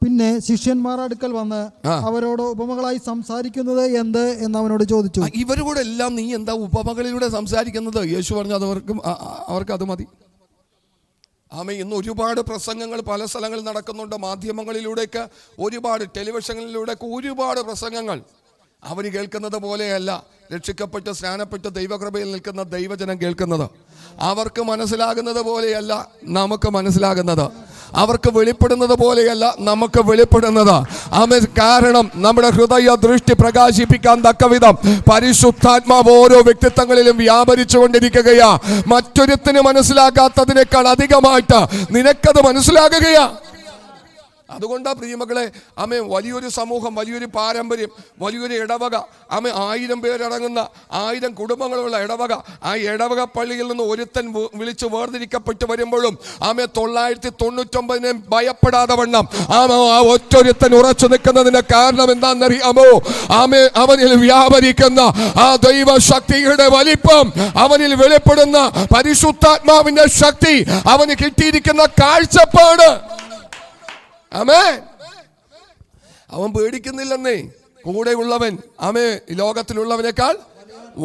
പിന്നെ ശിഷ്യന്മാർ അടുക്കൽ വന്ന് അവരോട് ഉപമകളായി സംസാരിക്കുന്നത് എന്ത് എന്ന് അവനോട് ചോദിച്ചു. ഇവരോട് എല്ലാം നീ എന്താ ഉപമകളിലൂടെ സംസാരിക്കുന്നത്? യേശു പറഞ്ഞു അവർക്ക് അത് മതി. ഇന്ന് ഒരുപാട് പ്രസംഗങ്ങൾ പല സ്ഥലങ്ങളിൽ നടക്കുന്നുണ്ട്. മാധ്യമങ്ങളിലൂടെയൊക്കെ ഒരുപാട്, ടെലിവിഷനിലൂടെയൊക്കെ ഒരുപാട് പ്രസംഗങ്ങൾ. അവർ കേൾക്കുന്നത് പോലെയല്ല രക്ഷിക്കപ്പെട്ട് സ്നാനപ്പെട്ട് ദൈവകൃപയിൽ നിൽക്കുന്ന ദൈവജനം കേൾക്കുന്നത്. അവർക്ക് മനസ്സിലാകുന്നത് പോലെയല്ല നമുക്ക് മനസ്സിലാകുന്നത്. അവർക്ക് വെളിപ്പെടുന്നത് പോലെയല്ല നമുക്ക് വെളിപ്പെടുന്നത്. ആമേൻ. കാരണം നമ്മുടെ ഹൃദയ ദൃഷ്ടി പ്രകാശിപ്പിക്കാൻ തക്കവിധം പരിശുദ്ധാത്മാവ് ഓരോ വ്യക്തിത്വങ്ങളിലും വ്യാപരിച്ചു കൊണ്ടിരിക്കുകയാ. മറ്റൊരുത്തിന് മനസ്സിലാക്കാത്തതിനേക്കാൾ അധികമായിട്ട് നിനക്കത് മനസ്സിലാകുകയാ. അതുകൊണ്ടാ പ്രിയമക്കളെ, ആമേ, വലിയൊരു സമൂഹം, വലിയൊരു പാരമ്പര്യം, വലിയൊരു ഇടവക, ആമേ, 1000 പേരടങ്ങുന്ന 1000 കുടുംബങ്ങളുള്ള ഇടവക. ആ ഇടവക പള്ളിയിൽ നിന്ന് ഒരുത്തൻ വിളിച്ച് വേർതിരിക്കപ്പെട്ട് വരുമ്പോഴും ആമേ 999 ഭയപ്പെടാതെ വണ്ണം ആ ഒറ്റൊരുത്തൻ ഉറച്ചു നിൽക്കുന്നതിന്റെ കാരണം എന്താണെന്നറിയാമോ? ആമേ, അവനിൽ വ്യാപരിക്കുന്ന ആ ദൈവശക്തിയുടെ വലിപ്പം, അവനിൽ വെളിപ്പെടുന്ന പരിശുദ്ധാത്മാവിന്റെ ശക്തി, അവന് കിട്ടിയിരിക്കുന്ന കാഴ്ചപ്പാട്. ആമേൻ. അവൻ പേടിക്കുന്നില്ലെന്നേ. കൂടെയുള്ളവൻ ആമേ ലോകത്തിലുള്ളവനേക്കാൾ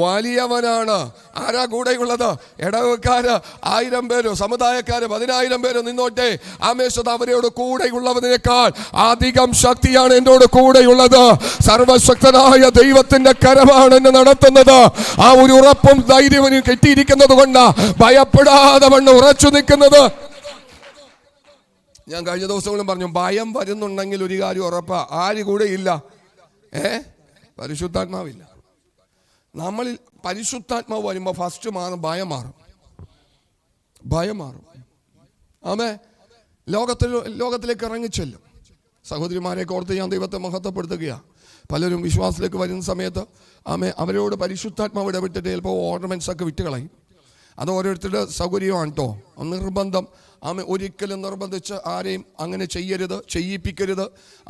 വലിയവനാണ്. ആരാ കൂടെയുള്ളത്? ഇടവക്കാര് 1000 പേരോ സമുദായക്കാര് 10,000 പേരോ നിന്നോട്ടെ, ആമേശ്വത അവരോട് കൂടെയുള്ളവനേക്കാൾ അധികം ശക്തിയാണ് എന്നോട് കൂടെയുള്ളത്. സർവശക്തനായ ദൈവത്തിന്റെ കരമാണ് എന്നെ നടത്തുന്നത്. ആ ഒരു ഉറപ്പും ധൈര്യവും കെട്ടിയിരിക്കുന്നത് കൊണ്ട് ഭയപ്പെടാതെ വണ്ണം ഉറച്ചു നിൽക്കുന്നത്. ഞാൻ കഴിഞ്ഞ ദിവസങ്ങളും പറഞ്ഞു, ഭയം വരുന്നുണ്ടെങ്കിൽ ഒരു കാര്യം ഉറപ്പാ, ആര് കൂടെ ഇല്ല? പരിശുദ്ധാത്മാവില്ല. നമ്മളിൽ പരിശുദ്ധാത്മാവ് വരുമ്പോൾ ഫസ്റ്റ് മാറും, ഭയം മാറും. ആമേ. ലോകത്തിലേക്ക് ഇറങ്ങിച്ചെല്ലും. സഹോദരിമാരെ ഓർത്ത് ഞാൻ ദൈവത്തെ മഹത്വപ്പെടുത്തുകയാണ്. പലരും വിശ്വാസത്തിലേക്ക് വരുന്ന സമയത്ത് ആമേ അവരോട് പരിശുദ്ധാത്മാവ് ഇടപെട്ടിട്ട് ചിലപ്പോൾ ഓർണമെന്റ്സ് ഒക്കെ വിട്ടുകളയും. അത് ഓരോരുത്തരുടെ സൗകര്യമാണ് കേട്ടോ. നിർബന്ധം ആമേ ഒരിക്കലും നിർബന്ധിച്ച് ആരെയും അങ്ങനെ ചെയ്യിപ്പിക്കരുത്.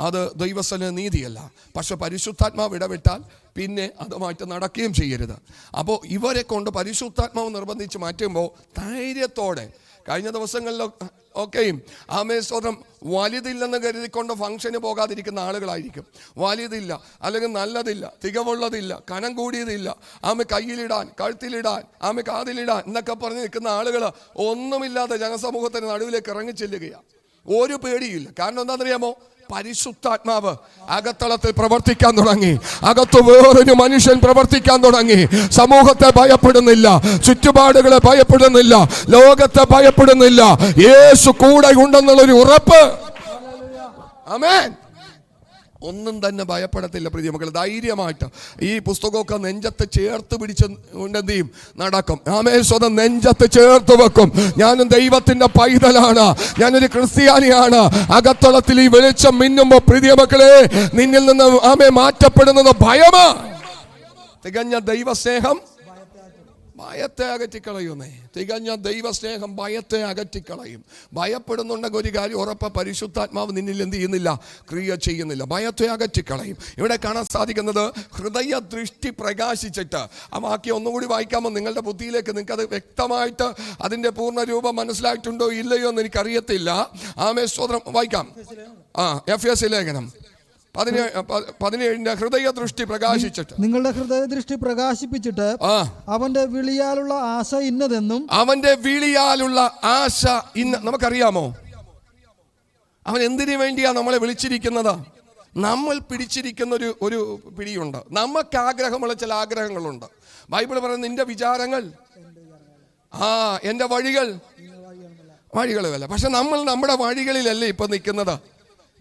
അത് ദൈവസ്ഥല നീതിയല്ല. പക്ഷെ പരിശുദ്ധാത്മാവ് ഇടപെട്ടാൽ പിന്നെ അതുമായിട്ട് നടക്കുകയും ചെയ്യരുത്. അപ്പോൾ ഇവരെ കൊണ്ട് പരിശുദ്ധാത്മാവ് നിർബന്ധിച്ച് മാറ്റുമ്പോൾ ധൈര്യത്തോടെ, കഴിഞ്ഞ ദിവസങ്ങളിലൊക്കെയും ആമേ സ്വതം വലുതില്ലെന്ന് കരുതിക്കൊണ്ട് ഫംഗ്ഷന് പോകാതിരിക്കുന്ന ആളുകളായിരിക്കും. വലുതില്ല, അല്ലെങ്കിൽ നല്ലതില്ല, തികവുള്ളതില്ല, കനം കൂടിയതില്ല, ആമേ കയ്യിലിടാൻ, കഴുത്തിലിടാൻ, ആമേ കാതിലിടാൻ എന്നൊക്കെ പറഞ്ഞ് നിൽക്കുന്ന ആളുകൾ ഒന്നുമില്ലാതെ ജനസമൂഹത്തിന് നടുവിലേക്ക് ഇറങ്ങിച്ചെല്ലുകയാണ്. ഒരു പേടിയില്ല. കാരണം എന്താണെന്നറിയാമോ? പരിശുദ്ധാത്മാവ് അകത്തളത്തിൽ പ്രവർത്തിക്കാൻ തുടങ്ങി. അകത്ത് വേറൊരു മനുഷ്യൻ പ്രവർത്തിക്കാൻ തുടങ്ങി. സമൂഹത്തെ ഭയപ്പെടുന്നില്ല, ചുറ്റുപാടുകളെ ഭയപ്പെടുന്നില്ല, ലോകത്തെ ഭയപ്പെടുന്നില്ല. യേശു കൂടെ ഉണ്ടെന്നുള്ളൊരു ഉറപ്പ്. ആമേൻ. ഒന്നും തന്നെ ഭയപ്പെടത്തില്ല പ്രിയ മക്കൾ. ധൈര്യമായിട്ട് ഈ പുസ്തകമൊക്കെ നെഞ്ചത്ത് ചേർത്ത് പിടിച്ച് എന്ത് ചെയ്യും? നടക്കും. ആമേൻ. സ്വതം നെഞ്ചത്ത് ചേർത്ത് വെക്കും. ഞാനും ദൈവത്തിന്റെ പൈതലാണ്, ഞാനൊരു ക്രിസ്ത്യാനിയാണ്. അകത്തളത്തിൽ ഈ വെളിച്ചം മിന്നുമ്പോ പ്രിയ മക്കളെ, നിന്നിൽ നിന്ന് ആമേ മാറ്റപ്പെടുന്നത് ഭയമാ. തികഞ്ഞ ദൈവസ്നേഹം ഭയത്തെ അകറ്റിക്കളയുന്നേ. തികഞ്ഞ ദൈവസ്നേഹം ഭയത്തെ അകറ്റിക്കളയും. ഭയപ്പെടുന്നുണ്ടെങ്കിൽ ഒരു കാര്യം ഉറപ്പ, പരിശുദ്ധാത്മാവ് നിന്നിൽ എന്ത് ചെയ്യുന്നില്ല? ക്രിയ ചെയ്യുന്നില്ല. ഭയത്തെ അകറ്റിക്കളയും. ഇവിടെ കാണാൻ സാധിക്കുന്നത് ഹൃദയ ദൃഷ്ടി പ്രകാശിച്ചിട്ട്. ആ വാക്യം ഒന്നുകൂടി വായിക്കാമോ? നിങ്ങളുടെ ബുദ്ധിയിലേക്ക് നിങ്ങൾക്കത് വ്യക്തമായിട്ട് അതിൻ്റെ പൂർണ്ണ രൂപം മനസ്സിലായിട്ടുണ്ടോ ഇല്ലയോ എന്ന് എനിക്കറിയത്തില്ല. ആമേ സ്തോത്രം. വായിക്കാം. എഫെസ്യ ലേഖനം 17 ഹൃദയ ദൃഷ്ടി പ്രകാശിച്ചിട്ട്. നിങ്ങളുടെ ഹൃദയ ദൃഷ്ടി പ്രകാശിപ്പിച്ചിട്ട് അവന്റെ വിളിയാലുള്ള ആശ ഇന്നതെന്നും. അവന്റെ വിളിയാലുള്ള ആശ ഇന്ന് നമുക്കറിയാമോ? അവൻ എന്തിനു വേണ്ടിയാ നമ്മളെ വിളിച്ചിരിക്കുന്നത്? നമ്മൾ പിടിച്ചിരിക്കുന്ന ഒരു പിടിയുണ്ട്. നമുക്ക് ആഗ്രഹമുള്ള ചില ആഗ്രഹങ്ങളുണ്ട്. ബൈബിൾ പറയുന്നത് നിന്റെ വിചാരങ്ങൾ എൻ്റെ വഴികളുമല്ല. പക്ഷെ നമ്മൾ നമ്മുടെ വഴികളിലല്ലേ ഇപ്പൊ നിൽക്കുന്നത്.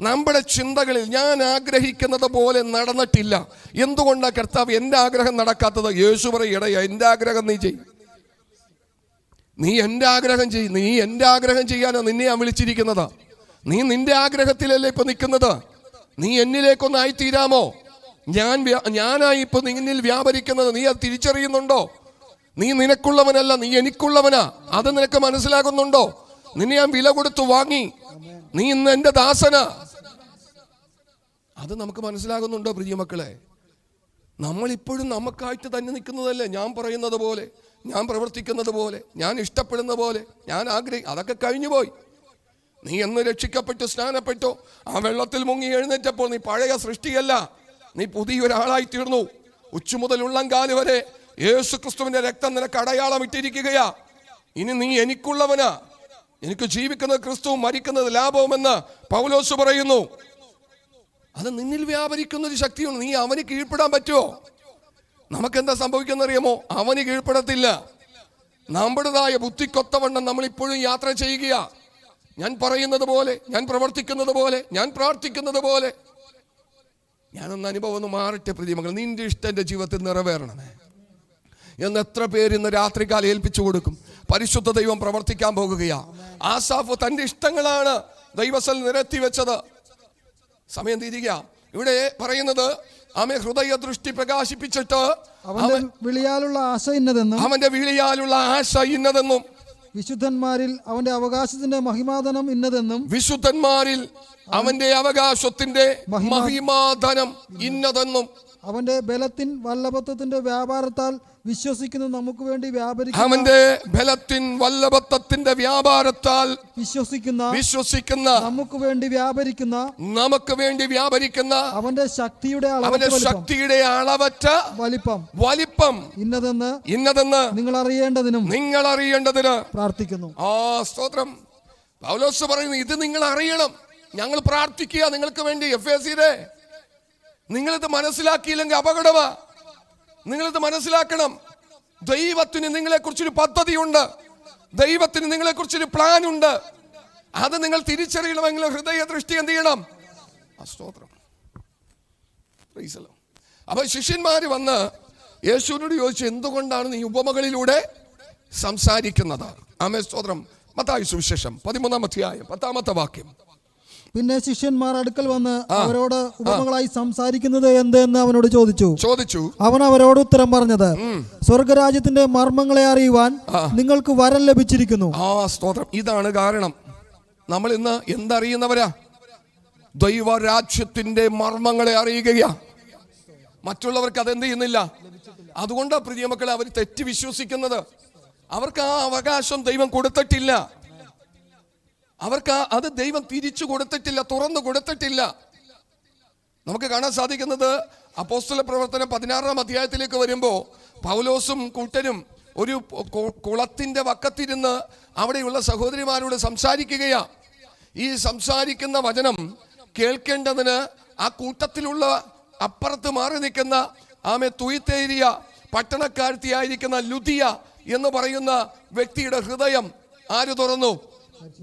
നമ്മുടെ ചിന്തകളിൽ ഞാൻ ആഗ്രഹിക്കുന്നത് പോലെ നടന്നിട്ടില്ല. എന്തുകൊണ്ടാണ് കർത്താവ് എൻ്റെ ആഗ്രഹം നടക്കാത്തത്? യേശു പറയും, എൻ്റെ ആഗ്രഹം നീ ചെയ്യും, നീ എൻ്റെ ആഗ്രഹം ചെയ്യും. നീ എൻ്റെ ആഗ്രഹം ചെയ്യാനോ നിന്നെ ഞാൻ വിളിച്ചിരിക്കുന്നത്? നീ നിന്റെ ആഗ്രഹത്തിലല്ലേ ഇപ്പൊ നിൽക്കുന്നത്? നീ എന്നിലേക്കൊന്ന് ആയിത്തീരാമോ? ഞാനായി ഇപ്പൊ നിന്നിൽ വ്യാപരിക്കുന്നത് നീ അത് തിരിച്ചറിയുന്നുണ്ടോ? നീ നിനക്കുള്ളവനല്ല, നീ എനിക്കുള്ളവനാ. അത് നിനക്ക് മനസ്സിലാകുന്നുണ്ടോ? നിന്നെ ഞാൻ വില കൊടുത്തു വാങ്ങി, നീ ഇന്ന് എൻ്റെ ദാസനാ. അത് നമുക്ക് മനസ്സിലാകുന്നുണ്ടോ പ്രിയ മക്കളെ? നമ്മളിപ്പോഴും നമുക്കായിട്ട് തന്നെ നിൽക്കുന്നതല്ലേ? ഞാൻ പറയുന്നത് പോലെ, ഞാൻ പ്രവർത്തിക്കുന്നത് പോലെ, ഞാൻ ഇഷ്ടപ്പെടുന്ന പോലെ, ഞാൻ അതൊക്കെ കഴിഞ്ഞു പോയി. നീ എന്ന് രക്ഷിക്കപ്പെട്ടു സ്നാനപ്പെട്ടു, ആ വെള്ളത്തിൽ മുങ്ങി എഴുന്നേറ്റപ്പോൾ നീ പഴയ സൃഷ്ടിയല്ല, നീ പുതിയൊരാളായി തീർന്നു. ഉച്ചു മുതൽ ഉള്ളംകാല് വരെ യേശു ക്രിസ്തുവിന്റെ രക്തം നിനക്ക് അടയാളം ഇട്ടിരിക്കുകയാ. ഇനി നീ എനിക്കുള്ളവനാ. എനിക്ക് ജീവിക്കുന്നത് ക്രിസ്തുവും മരിക്കുന്നത് ലാഭവുമെന്ന് പൗലോസ് പറയുന്നു. അത് നിന്നിൽ വ്യാപരിക്കുന്ന ഒരു ശക്തിയാണ്. നീ അവന് കീഴ്പ്പെടാൻ പറ്റുമോ? നമുക്കെന്താ സംഭവിക്കുന്നറിയാമോ? അവന് കീഴ്പ്പെടത്തില്ല. നമ്മുടേതായ ബുദ്ധിക്കൊത്തവണ്ണം നമ്മൾ ഇപ്പോഴും യാത്ര ചെയ്യുക. ഞാൻ പറയുന്നത് പോലെ, ഞാൻ പ്രവർത്തിക്കുന്നത് പോലെ, ഞാൻ പ്രാർത്ഥിക്കുന്നത് പോലെ ഞാനൊന്ന് അനുഭവം ഒന്ന് മാറട്ടെ പ്രിയമക്കൾ, നിന്റെ ഇഷ്ടം എൻ്റെ ജീവിതത്തിൽ നിറവേറണമേ എന്ന് എത്ര പേര് ഇന്ന് രാത്രികാലം ഏൽപ്പിച്ചു കൊടുക്കും? പരിശുദ്ധ ദൈവം പ്രവർത്തിക്കാൻ പോകുകയാ. ആസാഫ് തൻ്റെ ഇഷ്ടങ്ങളാണ് ദൈവസ്ഥൽ നിരത്തി വെച്ചത്. സമയം തീരുക. ഇവിടെ പറയുന്നത് ആമേ ഹൃദയ ദൃഷ്ടി പ്രകാശിപ്പിച്ചിട്ട് അവന്റെ വിളിയാലുള്ള ആശ ഇന്നതെന്നും, അവന്റെ വിളിയാലുള്ള ആശ ഇന്നതെന്നും, വിശുദ്ധന്മാരിൽ അവന്റെ അവകാശത്തിന്റെ മഹിമാധനം ഇന്നതെന്നും, വിശുദ്ധന്മാരിൽ അവന്റെ അവകാശത്തിന്റെ മഹിമാധനം ഇന്നതെന്നും, അവന്റെ ബലത്തിൻ വല്ലഭത്വത്തിന്റെ വ്യാപാരത്താൽ വിശ്വസിക്കുന്ന നമുക്ക് വേണ്ടി വ്യാപരിക്കുന്ന, അവന്റെ ബലത്തിൻ വല്ലഭത്വത്തിന്റെ വ്യാപാരത്താൽ വിശ്വസിക്കുന്ന നമുക്ക് വേണ്ടി വ്യാപരിക്കുന്ന അവന്റെ ശക്തിയുടെ അളവറ്റ വലിപ്പം ഇന്നതെന്ന് നിങ്ങൾ അറിയേണ്ടതിന് പ്രാർത്ഥിക്കുന്നു. സ്തോത്രം. പൗലോസ് പറയുന്നു, ഇത് നിങ്ങൾ അറിയണം. ഞങ്ങൾ പ്രാർത്ഥിക്കുക നിങ്ങൾക്ക് വേണ്ടി. എഫേസ്യരെ, നിങ്ങളിത് മനസ്സിലാക്കിയില്ലെങ്കിൽ അപകടമാ. നിങ്ങളിത് മനസ്സിലാക്കണം. ദൈവത്തിന് നിങ്ങളെക്കുറിച്ചൊരു പദ്ധതിയുണ്ട്. ദൈവത്തിന് നിങ്ങളെക്കുറിച്ചൊരു പ്ലാൻ ഉണ്ട്. അത് നിങ്ങൾ തിരിച്ചറിയണമെങ്കിൽ ഹൃദയ ദൃഷ്ടി എന്ത് ചെയ്യണം? സ്തോത്രം. അപ്പൊ ശിഷ്യന്മാര് വന്ന് യേശുവിനോട് ചോദിച്ചു, എന്തുകൊണ്ടാണ് നീ ഉപമകളിലൂടെ സംസാരിക്കുന്നത്? ആമേൻ, സ്തോത്രം. മത്തായി സുവിശേഷം 13-ാം അധ്യായം 10-ാമത്തെ വാക്യം. പിന്നെ ശിഷ്യന്മാർ അടുക്കൽ വന്ന് അവരോട് ഉപമകളായി സംസാരിക്കുന്നത് എന്ത് എന്ന് അവനോട് ചോദിച്ചു. അവൻ അവരോട് ഉത്തരം പറഞ്ഞത്, സ്വർഗരാജ്യത്തിന്റെ മർമ്മങ്ങളെ അറിയുവാൻ നിങ്ങൾക്ക് വരം ലഭിച്ചിരിക്കുന്നു. സ്തോത്രം. ഇതാണ് കാരണം. നമ്മൾ ഇന്ന് എന്തറിയുന്നവരാ? ദൈവരാജ്യത്തിന്റെ മർമ്മങ്ങളെ അറിയുകയാ. മറ്റുള്ളവർക്ക് അതെന്ത് ചെയ്യുന്നില്ല. അതുകൊണ്ടാ പ്രിയമക്കളെ അവർ തെറ്റി വിശ്വസിക്കുന്നത്. അവർക്ക് ആ അവകാശം ദൈവം കൊടുത്തിട്ടില്ല. അവർക്ക് അത് ദൈവം തിരിച്ചു കൊടുത്തിട്ടില്ല, തുറന്നു കൊടുത്തിട്ടില്ല. നമുക്ക് കാണാൻ സാധിക്കുന്നത് അപ്പോസ്തല പ്രവർത്തനം 16-ാം അധ്യായത്തിലേക്ക് വരുമ്പോൾ പൗലോസും കൂട്ടരും ഒരു കുളത്തിന്റെ വക്കത്തിരുന്ന് അവിടെയുള്ള സഹോദരിമാരോട് സംസാരിക്കുകയാ. ഈ സംസാരിക്കുന്ന വചനം കേൾക്കേണ്ടതിന് ആ കൂട്ടത്തിലുള്ള അപ്പുറത്ത് മാറി നിൽക്കുന്ന തുയത്തേരിയ പട്ടണക്കാരത്തിയായിരിക്കുന്ന ലുദിയ എന്ന് പറയുന്ന വ്യക്തിയുടെ ഹൃദയം ആര് തുറന്നു?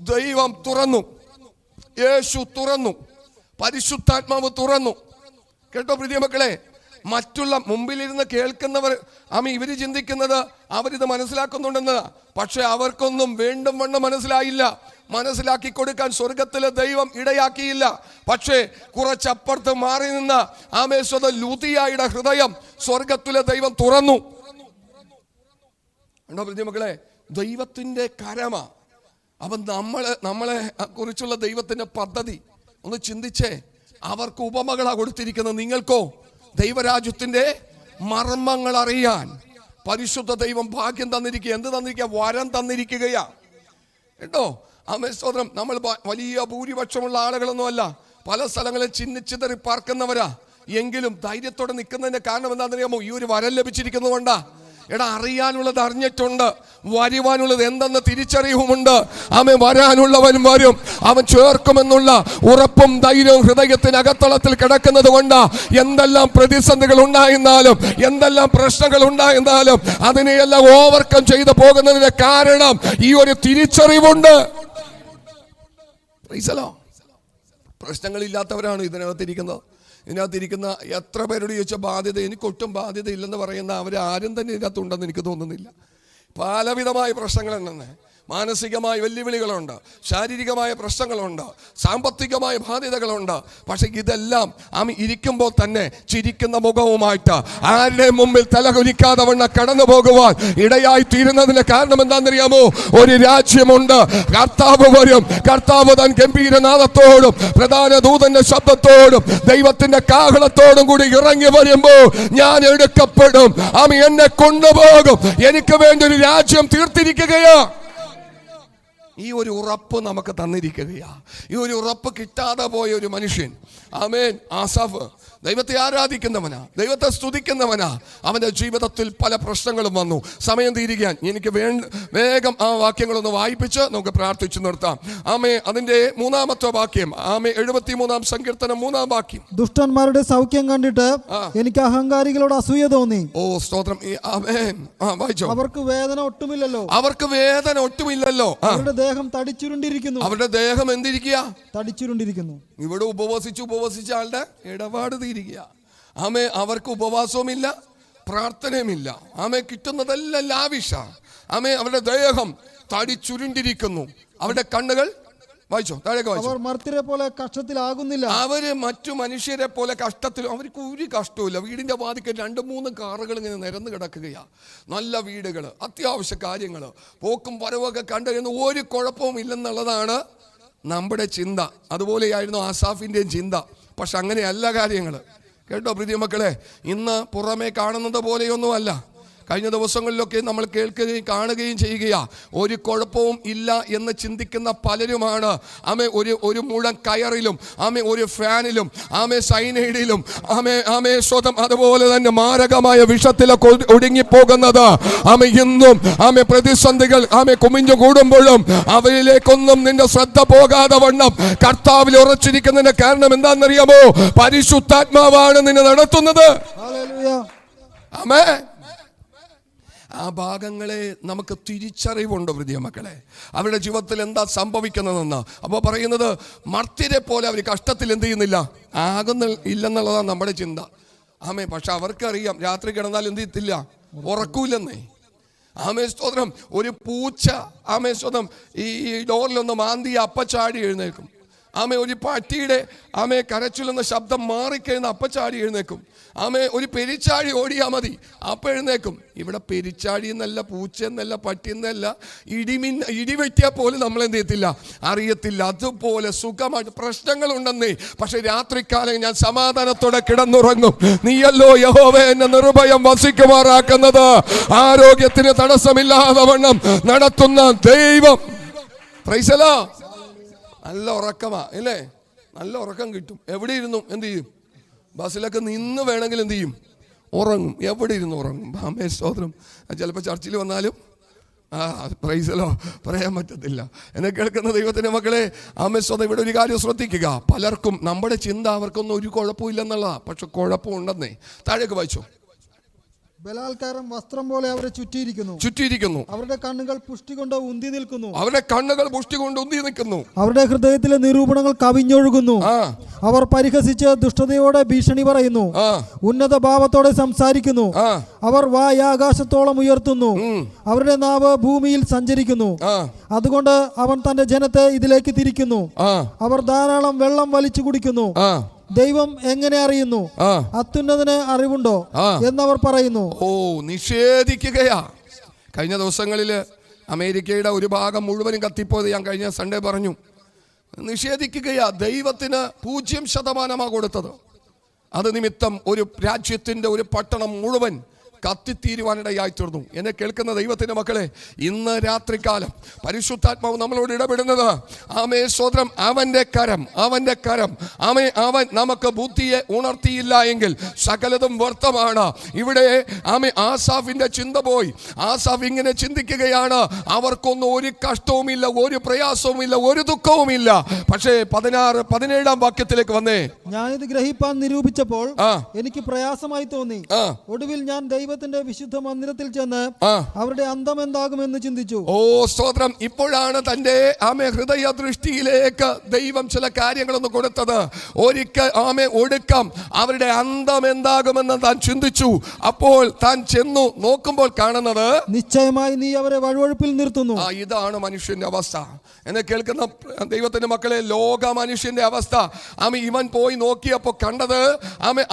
ദൈവം തുറന്നു. യേശു തുറന്നു. പരിശുദ്ധാത്മാവ് തുറന്നു. കേട്ടോ പ്രിയമക്കളെ, മറ്റുള്ള മുമ്പിലിരുന്ന് കേൾക്കുന്നവർ ഇവര് ചിന്തിക്കുന്നത് അവരിത് മനസ്സിലാക്കുന്നുണ്ടെന്ന്. പക്ഷെ അവർക്കൊന്നും വേണ്ടും വണ്ണം മനസ്സിലായില്ല. മനസ്സിലാക്കി കൊടുക്കാൻ സ്വർഗത്തിലെ ദൈവം ഇടയാക്കിയില്ല. പക്ഷേ കുറച്ചപ്പുറത്ത് മാറി നിന്ന ലൂതിയായുടെ ഹൃദയം സ്വർഗത്തിലെ ദൈവം തുറന്നു. കണ്ടോ പ്രിയമക്കളെ, ദൈവത്തിന്റെ കരമ. അവൻ നമ്മളെ കുറിച്ചുള്ള ദൈവത്തിന്റെ പദ്ധതി ഒന്ന് ചിന്തിച്ചേ. അവർക്ക് ഉപമകളാ കൊടുത്തിരിക്കുന്നത്, നിങ്ങൾക്കോ ദൈവരാജ്യത്തിന്റെ മർമ്മങ്ങൾ അറിയാൻ പരിശുദ്ധ ദൈവം ഭാഗ്യം തന്നിരിക്കുക. എന്ത് തന്നിരിക്കുക? വരം തന്നിരിക്കുകയാ. കേട്ടോ ആമേൻ, സ്തോത്രം. നമ്മൾ വലിയ ഭൂരിപക്ഷമുള്ള ആളുകളൊന്നും അല്ല. പല സ്ഥലങ്ങളിൽ ചിന്നിച്ചിതറി പാർക്കുന്നവരാ. എങ്കിലും ധൈര്യത്തോടെ നിൽക്കുന്നതിന്റെ കാരണം എന്താണെന്നറിയാമോ? ഈ ഒരു വരം ലഭിച്ചിരിക്കുന്നതുകൊണ്ടാ. അറിയാനുള്ളത് അറിഞ്ഞിട്ടുണ്ട്, വരുവാനുള്ളത് എന്തെന്ന് തിരിച്ചറിവുമുണ്ട്. അവൻ വരാനുള്ളവൻ വരും, അവൻ ചേർക്കുമെന്നുള്ള ഉറപ്പും ധൈര്യവും ഹൃദയത്തിനകത്തളത്തിൽ കിടക്കുന്നത് കൊണ്ട് എന്തെല്ലാം പ്രതിസന്ധികൾ ഉണ്ടായിരുന്നാലും, എന്തെല്ലാം പ്രശ്നങ്ങൾ ഉണ്ടായിരുന്നാലും അതിനെയെല്ലാം ഓവർകം ചെയ്തു പോകുന്നതിന്റെ കാരണം ഈ ഒരു തിരിച്ചറിവുണ്ട്. പ്രശ്നങ്ങളില്ലാത്തവരാണ് ഇതിനകത്തിരിക്കുന്നത്. ഇതിനകത്തിരിക്കുന്ന എത്ര പേരോട് ചോദിച്ച ബാധ്യത, എനിക്കൊട്ടും ബാധ്യത ഇല്ലെന്ന് പറയുന്ന അവരാരും തന്നെ ഇതിനകത്തുണ്ടെന്ന് എനിക്ക് തോന്നുന്നില്ല. പലവിധമായ പ്രശ്നങ്ങളുണ്ടെന്ന്. മാനസികമായ വെല്ലുവിളികളുണ്ട്, ശാരീരികമായ പ്രശ്നങ്ങളുണ്ട്, സാമ്പത്തികമായ ബാധ്യതകളുണ്ട്. പക്ഷെ ഇതെല്ലാം ഇരിക്കുമ്പോൾ തന്നെ ചിരിക്കുന്ന മുഖവുമായിട്ട് ആരുടെ മുമ്പിൽ തലകുനിക്കാതെ വണ്ണം കടന്നു പോകുവാൻ ഇടയായി തീരുന്നതിന് കാരണം എന്താണെന്നറിയാമോ? ഒരു രാജ്യമുണ്ട്, കർത്താവ് വരും. കർത്താവ് താൻ ഗംഭീരനാദത്തോടും പ്രധാന ദൂതന്റെ ശബ്ദത്തോടും ദൈവത്തിന്റെ കാഹളത്തോടും കൂടി ഇറങ്ങി വരുമ്പോൾ ഞാൻ എടുക്കപ്പെടും, എന്നെ കൊണ്ടുപോകും, എനിക്ക് വേണ്ടി ഒരു രാജ്യം തീർത്തിരിക്കുകയാ. ഈ ഒരു ഉറപ്പ് നമുക്ക് തന്നിരിക്കുകയാ. ഈ ഒരു ഉറപ്പ് കിട്ടാതെ പോയ ഒരു മനുഷ്യൻ, ആമേൻ, ആസാഫ് ദൈവത്തെ ആരാധിക്കുന്നവനാ, ദൈവത്തെ സ്തുതിക്കുന്നവനാ. അവന്റെ ജീവിതത്തിൽ പല പ്രശ്നങ്ങളും വന്നു. സമയം തീരുകയാൻ എനിക്ക് വേഗം ആ വാക്യങ്ങളൊന്ന് വായിപ്പിച്ച് നമുക്ക് പ്രാർത്ഥിച്ചു നിർത്താം. ആമേ, അതിന്റെ 3-ാമത്തെ വാക്യം, ആമേ, 73-ാം സങ്കീർത്തനം 3-ാം വാക്യം. ദുഷ്ടന്മാരുടെ സൗഖ്യം കണ്ടിട്ട് എനിക്ക് അഹങ്കാരികളോട് അസൂയ തോന്നി. സ്തോത്രം. ആമേൻ. വായിച്ചോ. അവർക്ക് വേദന ഒട്ടുമില്ലല്ലോ. അവർക്ക് വേദന ഒട്ടുമില്ലല്ലോ. അവരുടെ ദേഹം തടിച്ചുരുണ്ടിരിക്കുന്നു. അവരുടെ ദേഹം എന്തിരിക്കുക? തടിച്ചുരുണ്ടിരിക്കുന്നു. ഇവിടെ ഉപവസിച്ച ആളുടെ ഇടപാട് തീരുക. ആമേ, അവർക്ക് ഉപവാസവുമില്ല, പ്രാർത്ഥനയുമില്ല. ആമേ, കിട്ടുന്നതെല്ലാം ലാവിഷ. ആമേ, അവരുടെ ദേഹം തടിച്ചുരുണ്ടിരിക്കുന്നു. അവരുടെ കണ്ണുകൾ വായിച്ചോ, താഴേക്ക് വായിച്ചോ. അവർ മർത്യരെ പോലെ കഷ്ടത്തിലാകുന്നില്ല. അവര് മറ്റു മനുഷ്യരെ പോലെ കഷ്ടത്തിൽ, അവർക്ക് ഒരു കഷ്ടവുമില്ല. വീടിന്റെ വാതിക്കൽ 2-3 കാറുകൾ ഇങ്ങനെ നിരന്ന് കിടക്കുകയാ. നല്ല വീടുകൾ, അത്യാവശ്യ കാര്യങ്ങൾ, പോക്കും വരവൊക്കെ കണ്ടുകഴിയുന്ന ഒരു കുഴപ്പവും ഇല്ലെന്നുള്ളതാണ് നമ്മുടെ ചിന്ത. അതുപോലെയായിരുന്നു ആസാഫിന്റെയും ചിന്ത. പക്ഷെ അങ്ങനെയല്ല കാര്യങ്ങൾ. കേട്ടോ പ്രിയ മക്കളെ, ഇന്ന് പുറമേ കാണുന്നത് പോലെയൊന്നുമല്ല. കഴിഞ്ഞ ദിവസങ്ങളിലൊക്കെ നമ്മൾ കേൾക്കുകയും കാണുകയും ചെയ്യുകയാ. ഒരു കുഴപ്പവും ഇല്ല എന്ന് ചിന്തിക്കുന്ന പലരുമാണ് ഒരു മുഴം കയറിലും ഒരു ഫാനിലും സൈനൈഡിലും സ്വതം അതുപോലെ തന്നെ മാരകമായ വിഷത്തിലൊക്കെ ഒടുങ്ങിപ്പോകുന്നത്. ഇന്നും പ്രതിസന്ധികൾ കുമിഞ്ഞു കൂടുമ്പോഴും അവരിലേക്കൊന്നും നിന്റെ ശ്രദ്ധ പോകാതെ വണ്ണം കർത്താവിൽ ഉറച്ചിരിക്കുന്നതിന്റെ കാരണം എന്താണെന്നറിയാമോ? പരിശുദ്ധാത്മാവാണ് നിന്നെ നടത്തുന്നത്. ആമേൻ. ആ ഭാഗങ്ങളെ നമുക്ക് തിരിച്ചറിവുണ്ട് പ്രിയ മക്കളെ, അവരുടെ ജീവിതത്തിൽ എന്താ സംഭവിക്കുന്നതെന്ന്. അപ്പോൾ പറയുന്നത് മർത്യരെ പോലെ അവർ കഷ്ടത്തിൽ എന്ത് ചെയ്യുന്നില്ല, ഇല്ലെന്നുള്ളതാണ് നമ്മുടെ ചിന്ത. പക്ഷെ അവർക്കറിയാം രാത്രി കിടന്നാൽ എന്ത് ചെയ്യത്തില്ല, ഉറക്കൂലെന്നേ. സ്തോത്രം. ഒരു പൂച്ച സ്തോത്രം ഈ ഡോറിലൊന്ന് മാന്തി അപ്പച്ചാടി എഴുന്നേൽക്കും. ഒരു പട്ടിയുടെ കരച്ചിലെന്ന ശബ്ദം മാറിക്കഴിഞ്ഞ അപ്പച്ചാടി എഴുന്നേക്കും. ഒരു പെരിച്ചാഴി ഓടിയാൽ മതി, അപ്പം എഴുന്നേക്കും. ഇവിടെ പെരിച്ചാഴി എന്നല്ല, പൂച്ച എന്നല്ല, പട്ടി എന്നല്ല, ഇടിവെട്ടിയാൽ പോലും നമ്മൾ എന്ത് ചെയ്യത്തില്ല, അറിയത്തില്ല. അതുപോലെ സുഖമായിട്ട് പ്രശ്നങ്ങളുണ്ടെന്നേ, പക്ഷെ രാത്രികാലം ഞാൻ സമാധാനത്തോടെ കിടന്നുറങ്ങും. നീയല്ലോ യഹോവേ എന്നെ നിർഭയം വസിക്കുമാറാക്കുന്നത്. ആരോഗ്യത്തിന് തടസ്സമില്ലാതെ വണ്ണം നടത്തുന്ന ദൈവം. Praise the Lord. നല്ല ഉറക്കമാ അല്ലേ? നല്ല ഉറക്കം കിട്ടും. എവിടെ ഇരുന്നു എന്ത് ചെയ്യും? ബസ്സിലൊക്കെ നിന്ന് വേണമെങ്കിൽ എന്ത് ചെയ്യും? ഉറങ്ങും. എവിടെ ഇരുന്ന് ഉറങ്ങും. സ്തോത്രം. ചിലപ്പോൾ ചർച്ചിൽ വന്നാലും പ്രൈസ് ദി ലോർഡ് പറയാൻ പറ്റത്തില്ല. എന്നെ കേൾക്കുന്ന ദൈവത്തിൻ്റെ മക്കളെ, സ്വതം ഇവിടെ ഒരു കാര്യം ശ്രദ്ധിക്കുക. പലർക്കും നമ്മുടെ ചിന്ത അവർക്കൊന്നും ഒരു കുഴപ്പമില്ലെന്നുള്ളതാ, പക്ഷെ കുഴപ്പമുണ്ടെന്നേ. താഴേക്ക് വായിച്ചോ. ബലാത്കാരം വസ്ത്രം പോലെ അവരെ ചുറ്റിയിരിക്കുന്നു. അവരുടെ കണ്ണുകൾ പുഷ്ടി കൊണ്ട് ഉന്തി നിൽക്കുന്നു. അവരുടെ ഹൃദയത്തിലെ നിരൂപണങ്ങൾ കവിഞ്ഞൊഴുകുന്നു. അവർ പരിഹസിച്ച് ദുഷ്ടതയോടെ ഭീഷണി പറയുന്നു. ഉന്നത ഭാവത്തോടെ സംസാരിക്കുന്നു. അവർ വായ് ആകാശത്തോളം ഉയർത്തുന്നു. അവരുടെ നാവ് ഭൂമിയിൽ സഞ്ചരിക്കുന്നു. അതുകൊണ്ട് അവൻ തന്റെ ജനത്തെ ഇതിലേക്ക് തിരിക്കുന്നു. അവർ ധാരാളം വെള്ളം വലിച്ചു കുടിക്കുന്നു. ദൈവം എങ്ങനെ അറിയുന്നു? അത്യുന്നതന് അറിവുണ്ടോ എന്നവർ പറയുന്നു. നിഷേധിക്കുകയാ. കഴിഞ്ഞ ദിവസങ്ങളിൽ അമേരിക്കയുടെ ഒരു ഭാഗം മുഴുവനും കത്തിപ്പോയത് ഞാൻ കഴിഞ്ഞ സൺഡേ പറഞ്ഞു. നിഷേധിക്കുകയാ. ദൈവത്തിന് 0% കൊടുത്തത്. അത് നിമിത്തം ഒരു രാജ്യത്തിന്റെ ഒരു പട്ടണം മുഴുവൻ കത്തിത്തീരുവാനിടയായി തീർന്നു. എന്നെ കേൾക്കുന്ന ദൈവത്തിന്റെ മക്കളെ, ഇന്ന് രാത്രികാലം പരിശുദ്ധാത്മാവ് നമ്മളോട് ഇടപെടുന്നത് സ്തോത്രം. അവന്റെ കരം അവൻ നമുക്ക് ബുദ്ധിയെ ഉണർത്തിയില്ല എങ്കിൽ സകലതും വ്യർത്ഥമാണ്. ഇവിടെ ആസാഫിന്റെ ചിന്ത പോയി. ആസാഫ് ഇങ്ങനെ ചിന്തിക്കുകയാണ്, അവർക്കൊന്നും ഒരു കഷ്ടവുമില്ല, ഒരു പ്രയാസവുമില്ല, ഒരു ദുഃഖവുമില്ല. പക്ഷേ 16-17 വാക്യത്തിലേക്ക് വന്നേ. ഞാനിത് ഗ്രഹിപ്പാൻ നിരൂപിച്ചപ്പോൾ എനിക്ക് പ്രയാസമായി തോന്നി. ഒടുവിൽ ഞാൻ ദൈവത്തിന്റെ വിശുദ്ധ മന്ദിരത്തിൽ ചെന്ന് അവരുടെ അന്തം എന്താകുമെന്ന് ചിന്തിച്ചു. സ്തോത്രം. ഇപ്പോഴാണ് തന്റെ ഹൃദയ ദൃഷ്ടിയിലേക്ക് ദൈവം ചില കാര്യങ്ങളൊന്ന് കൊടുത്തത്. ഒടുക്കം അവരുടെ അന്തം എന്താകുമെന്ന് താൻ ചിന്തിച്ചു. അപ്പോൾ താൻ ചെന്നു നോക്കുമ്പോൾ കാണുന്നത്, നിശ്ചയമായി നീ അവരെ വഴുവഴുപ്പിൽ നിർത്തുന്നു. ഇതാണ് മനുഷ്യന്റെ അവസ്ഥ. എന്നെ കേൾക്കുന്ന ദൈവത്തിന്റെ മക്കളെ, ലോക മനുഷ്യന്റെ അവസ്ഥ. ഇവൻ പോയി നോക്കിയപ്പോ കണ്ടത്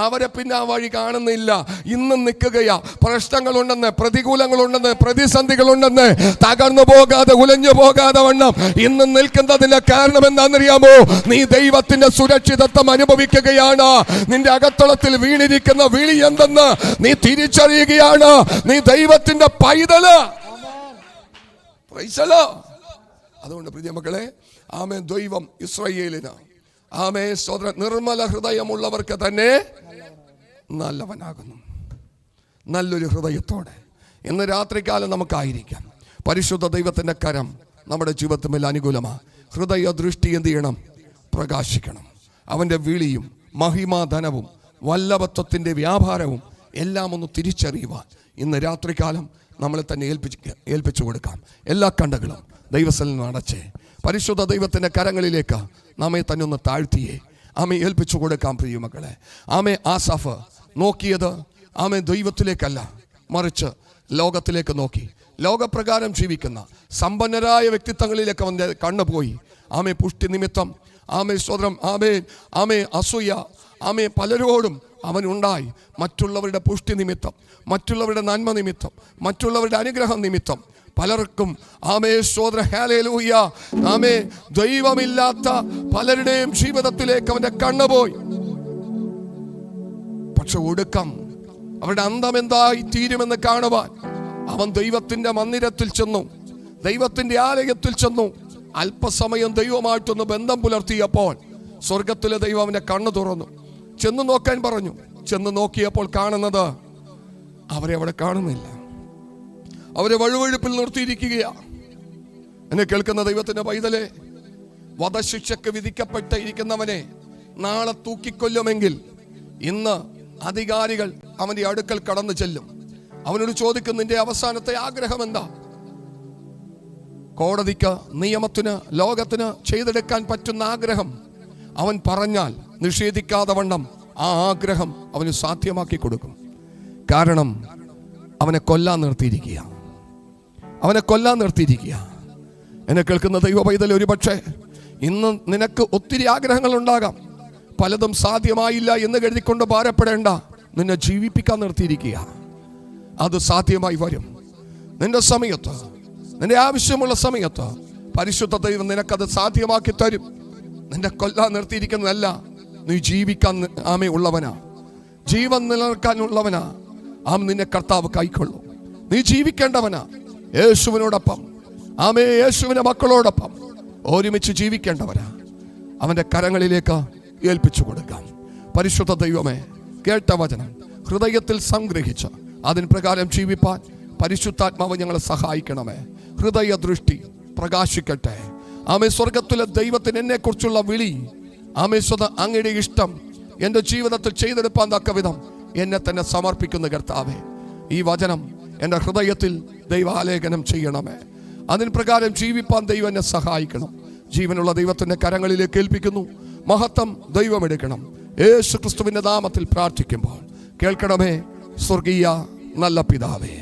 അവരെ പിന്നെ ആ വഴി കാണുന്നില്ല. ഇന്നും നിൽക്കുകയാ. പ്രശ്നങ്ങളുണ്ടെന്ന്, പ്രതികൂലങ്ങളുണ്ടെന്ന്, പ്രതിസന്ധികളുണ്ടെന്ന്, തകർന്നു പോകാതെ ഉലഞ്ഞു പോകാതെ വണ്ണം ഇന്ന് നിൽക്കുന്നതിന്റെ കാരണം എന്താണെന്നറിയാമോ? നീ ദൈവത്തിന്റെ സുരക്ഷിതത്വം അനുഭവിക്കുകയാണ്. നിന്റെ അകത്തളത്തിൽ വീണിരിക്കുന്ന വിളി എന്തെന്ന് നീ തിരിച്ചറിയുകയാണ്. നീ ദൈവത്തിന്റെ പൈതല്. Praise the Lord. അതുകൊണ്ട് പ്രിയ മക്കളെ, ദൈവം ഇസ്രായേലിന് സ്തോത്രം, നിർമ്മല ഹൃദയമുള്ളവർക്ക് തന്നെ നല്ലവനാകുന്നു. നല്ലൊരു ഹൃദയത്തോടെ ഇന്ന് രാത്രികാലം നമുക്കായിരിക്കാം. പരിശുദ്ധ ദൈവത്തിൻ്റെ കരം നമ്മുടെ ജീവിതത്തിൽ അനുകൂലമാണ്. ഹൃദയ ദൃഷ്ടി എന്ത് ചെയ്യണം? പ്രകാശിക്കണം. അവൻ്റെ വിളിയും മഹിമാധനവും വല്ലഭത്വത്തിൻ്റെ വ്യാപാരവും എല്ലാം ഒന്ന് തിരിച്ചറിയുവാൻ ഇന്ന് രാത്രികാലം നമ്മളെ തന്നെ ഏൽപ്പിച്ചു കൊടുക്കാം. എല്ലാ കണ്ണുകളും ദൈവസ്ഥലിൽ അടച്ചേ. പരിശുദ്ധ ദൈവത്തിൻ്റെ കരങ്ങളിലേക്ക് നമ്മെ തന്നെ ഒന്ന് താഴ്ത്തിയേ ആമെ ഏൽപ്പിച്ചു കൊടുക്കാം പ്രിയമക്കളെ. ആമെ ആസാഫ് നോക്കിയത് ആമെ ദൈവത്തിലേക്കല്ല, മറിച്ച് ലോകത്തിലേക്ക് നോക്കി. ലോകപ്രകാരം ജീവിക്കുന്ന സമ്പന്നരായ വ്യക്തിത്വങ്ങളിലേക്ക് അവൻ്റെ കണ്ണുപോയി. ആമെ പുഷ്ടി നിമിത്തം, ആമെ സ്വതന്ത്രം, ആമെ അസൂയ, ആമെ പലരോടും അവനുണ്ടായി. മറ്റുള്ളവരുടെ പുഷ്ടി നിമിത്തം, മറ്റുള്ളവരുടെ നന്മ നിമിത്തം, മറ്റുള്ളവരുടെ അനുഗ്രഹം നിമിത്തം പലർക്കും ആമേ സ്വതന്ത്ര ഹല്ലേലൂയ ആമേ ദൈവമില്ലാത്ത പലരുടെയും ജീവിതത്തിലേക്ക് അവൻ്റെ കണ്ണുപോയി. പക്ഷെ ഒടുക്കം അവരുടെ അന്തം എന്തായി തീരുമെന്ന് കാണുവാൻ അവൻ ദൈവത്തിന്റെ മന്ദിരത്തിൽ ചെന്നു, ദൈവത്തിന്റെ ആലയത്തിൽ ചെന്നു. അല്പസമയം ദൈവമായിട്ടൊന്ന് ബന്ധം പുലർത്തിയപ്പോൾ സ്വർഗത്തിലെ ദൈവം അവന്റെ കണ്ണ് തുറന്നു. ചെന്ന് നോക്കാൻ പറഞ്ഞു. ചെന്ന് നോക്കിയപ്പോൾ കാണുന്നത് അവരെ അവിടെ കാണുന്നില്ല. അവരെ വഴുവഴുപ്പിൽ നിർത്തിയിരിക്കുകയാണ്. എന്നെ കേൾക്കുന്ന ദൈവത്തിന്റെ പൈതലെ, വധശിക്ഷയ്ക്ക് വിധിക്കപ്പെട്ടിരിക്കുന്നവനെ നാളെ തൂക്കിക്കൊല്ലുമെങ്കിൽ ഇന്ന് അധികാരികൾ അവന്റെ അടുക്കൽ കടന്നു ചെല്ലും. അവനോട് ചോദിക്കും, നിന്റെ അവസാനത്തെ ആഗ്രഹം എന്താ? കോടതിക്ക്, നിയമത്തിന്, ലോകത്തിന് ചെയ്തെടുക്കാൻ പറ്റുന്ന ആഗ്രഹം അവൻ പറഞ്ഞാൽ നിഷേധിക്കാതെ വണ്ണം ആ ആഗ്രഹം അവന് സാധ്യമാക്കി കൊടുക്കും. കാരണം അവനെ കൊല്ലാൻ നിർത്തിയിരിക്കുക, അവനെ കൊല്ലാൻ നിർത്തിയിരിക്കുക. എന്നെ കേൾക്കുന്ന ദൈവ പൈതൽ, ഒരു പക്ഷേ ഇന്ന് നിനക്ക് ഒത്തിരി ആഗ്രഹങ്ങൾ ഉണ്ടാകാം. പലതും സാധ്യമായില്ല എന്ന് കരുതിക്കൊണ്ട് ഭാരപ്പെടേണ്ട. നിന്നെ ജീവിപ്പിക്കാൻ നിർത്തിയിരിക്കുക. അത് സാധ്യമായി വരും. നിന്റെ സമയത്ത്, നിന്റെ ആവശ്യമുള്ള സമയത്ത് പരിശുദ്ധ ദൈവം നിനക്കത് സാധ്യമാക്കി തരും. നിന്നെ കൊല്ലാൻ നിർത്തിയിരിക്കുന്നതല്ല, നീ ജീവിക്കാൻ ആമേ ഉള്ളവനാ, ജീവൻ നിലനിൽക്കാനുള്ളവനാ. നിന്നെ കർത്താവ് കൈക്കൊള്ളും. നീ ജീവിക്കേണ്ടവനാ. യേശുവിനോടൊപ്പം, ആമേ യേശുവിന്റെ മക്കളോടൊപ്പം ഒരുമിച്ച് ജീവിക്കേണ്ടവനാ. അവന്റെ കരങ്ങളിലേക്ക് ഏൽപ്പിച്ചു കൊടുക്കാം. പരിശുദ്ധ ദൈവമേ, കേട്ട വചനം ഹൃദയത്തിൽ സംഗ്രഹിച്ച് അതിന് പ്രകാരം ജീവിപ്പാൻ പരിശുദ്ധാത്മാവ് ഞങ്ങളെ സഹായിക്കണമേ. ഹൃദയ ദൃഷ്ടി പ്രകാശിക്കട്ടെ. ആമേ സ്വർഗത്തിലെ ദൈവത്തിന് എന്നെ കുറിച്ചുള്ള വിളി, ആമേ അങ്ങയുടെ ഇഷ്ടം എൻ്റെ ജീവിതത്തിൽ ചെയ്തെടുപ്പാൻ തക്ക വിധം എന്നെ തന്നെ സമർപ്പിക്കുന്ന കർത്താവേ, ഈ വചനം എൻ്റെ ഹൃദയത്തിൽ ദൈവാലേഖനം ചെയ്യണമേ. അതിന് പ്രകാരം ജീവിപ്പാൻ ദൈവം എന്നെ സഹായിക്കണം. ജീവനുള്ള ദൈവത്തിൻ്റെ കരങ്ങളിലേക്ക് ഏൽപ്പിക്കുന്നു. മഹത്വം ദൈവം എടുക്കണം. യേശു ക്രിസ്തുവിൻ്റെ നാമത്തിൽ പ്രാർത്ഥിക്കുമ്പോൾ കേൾക്കണമേ സ്വർഗീയ നല്ല പിതാവേ.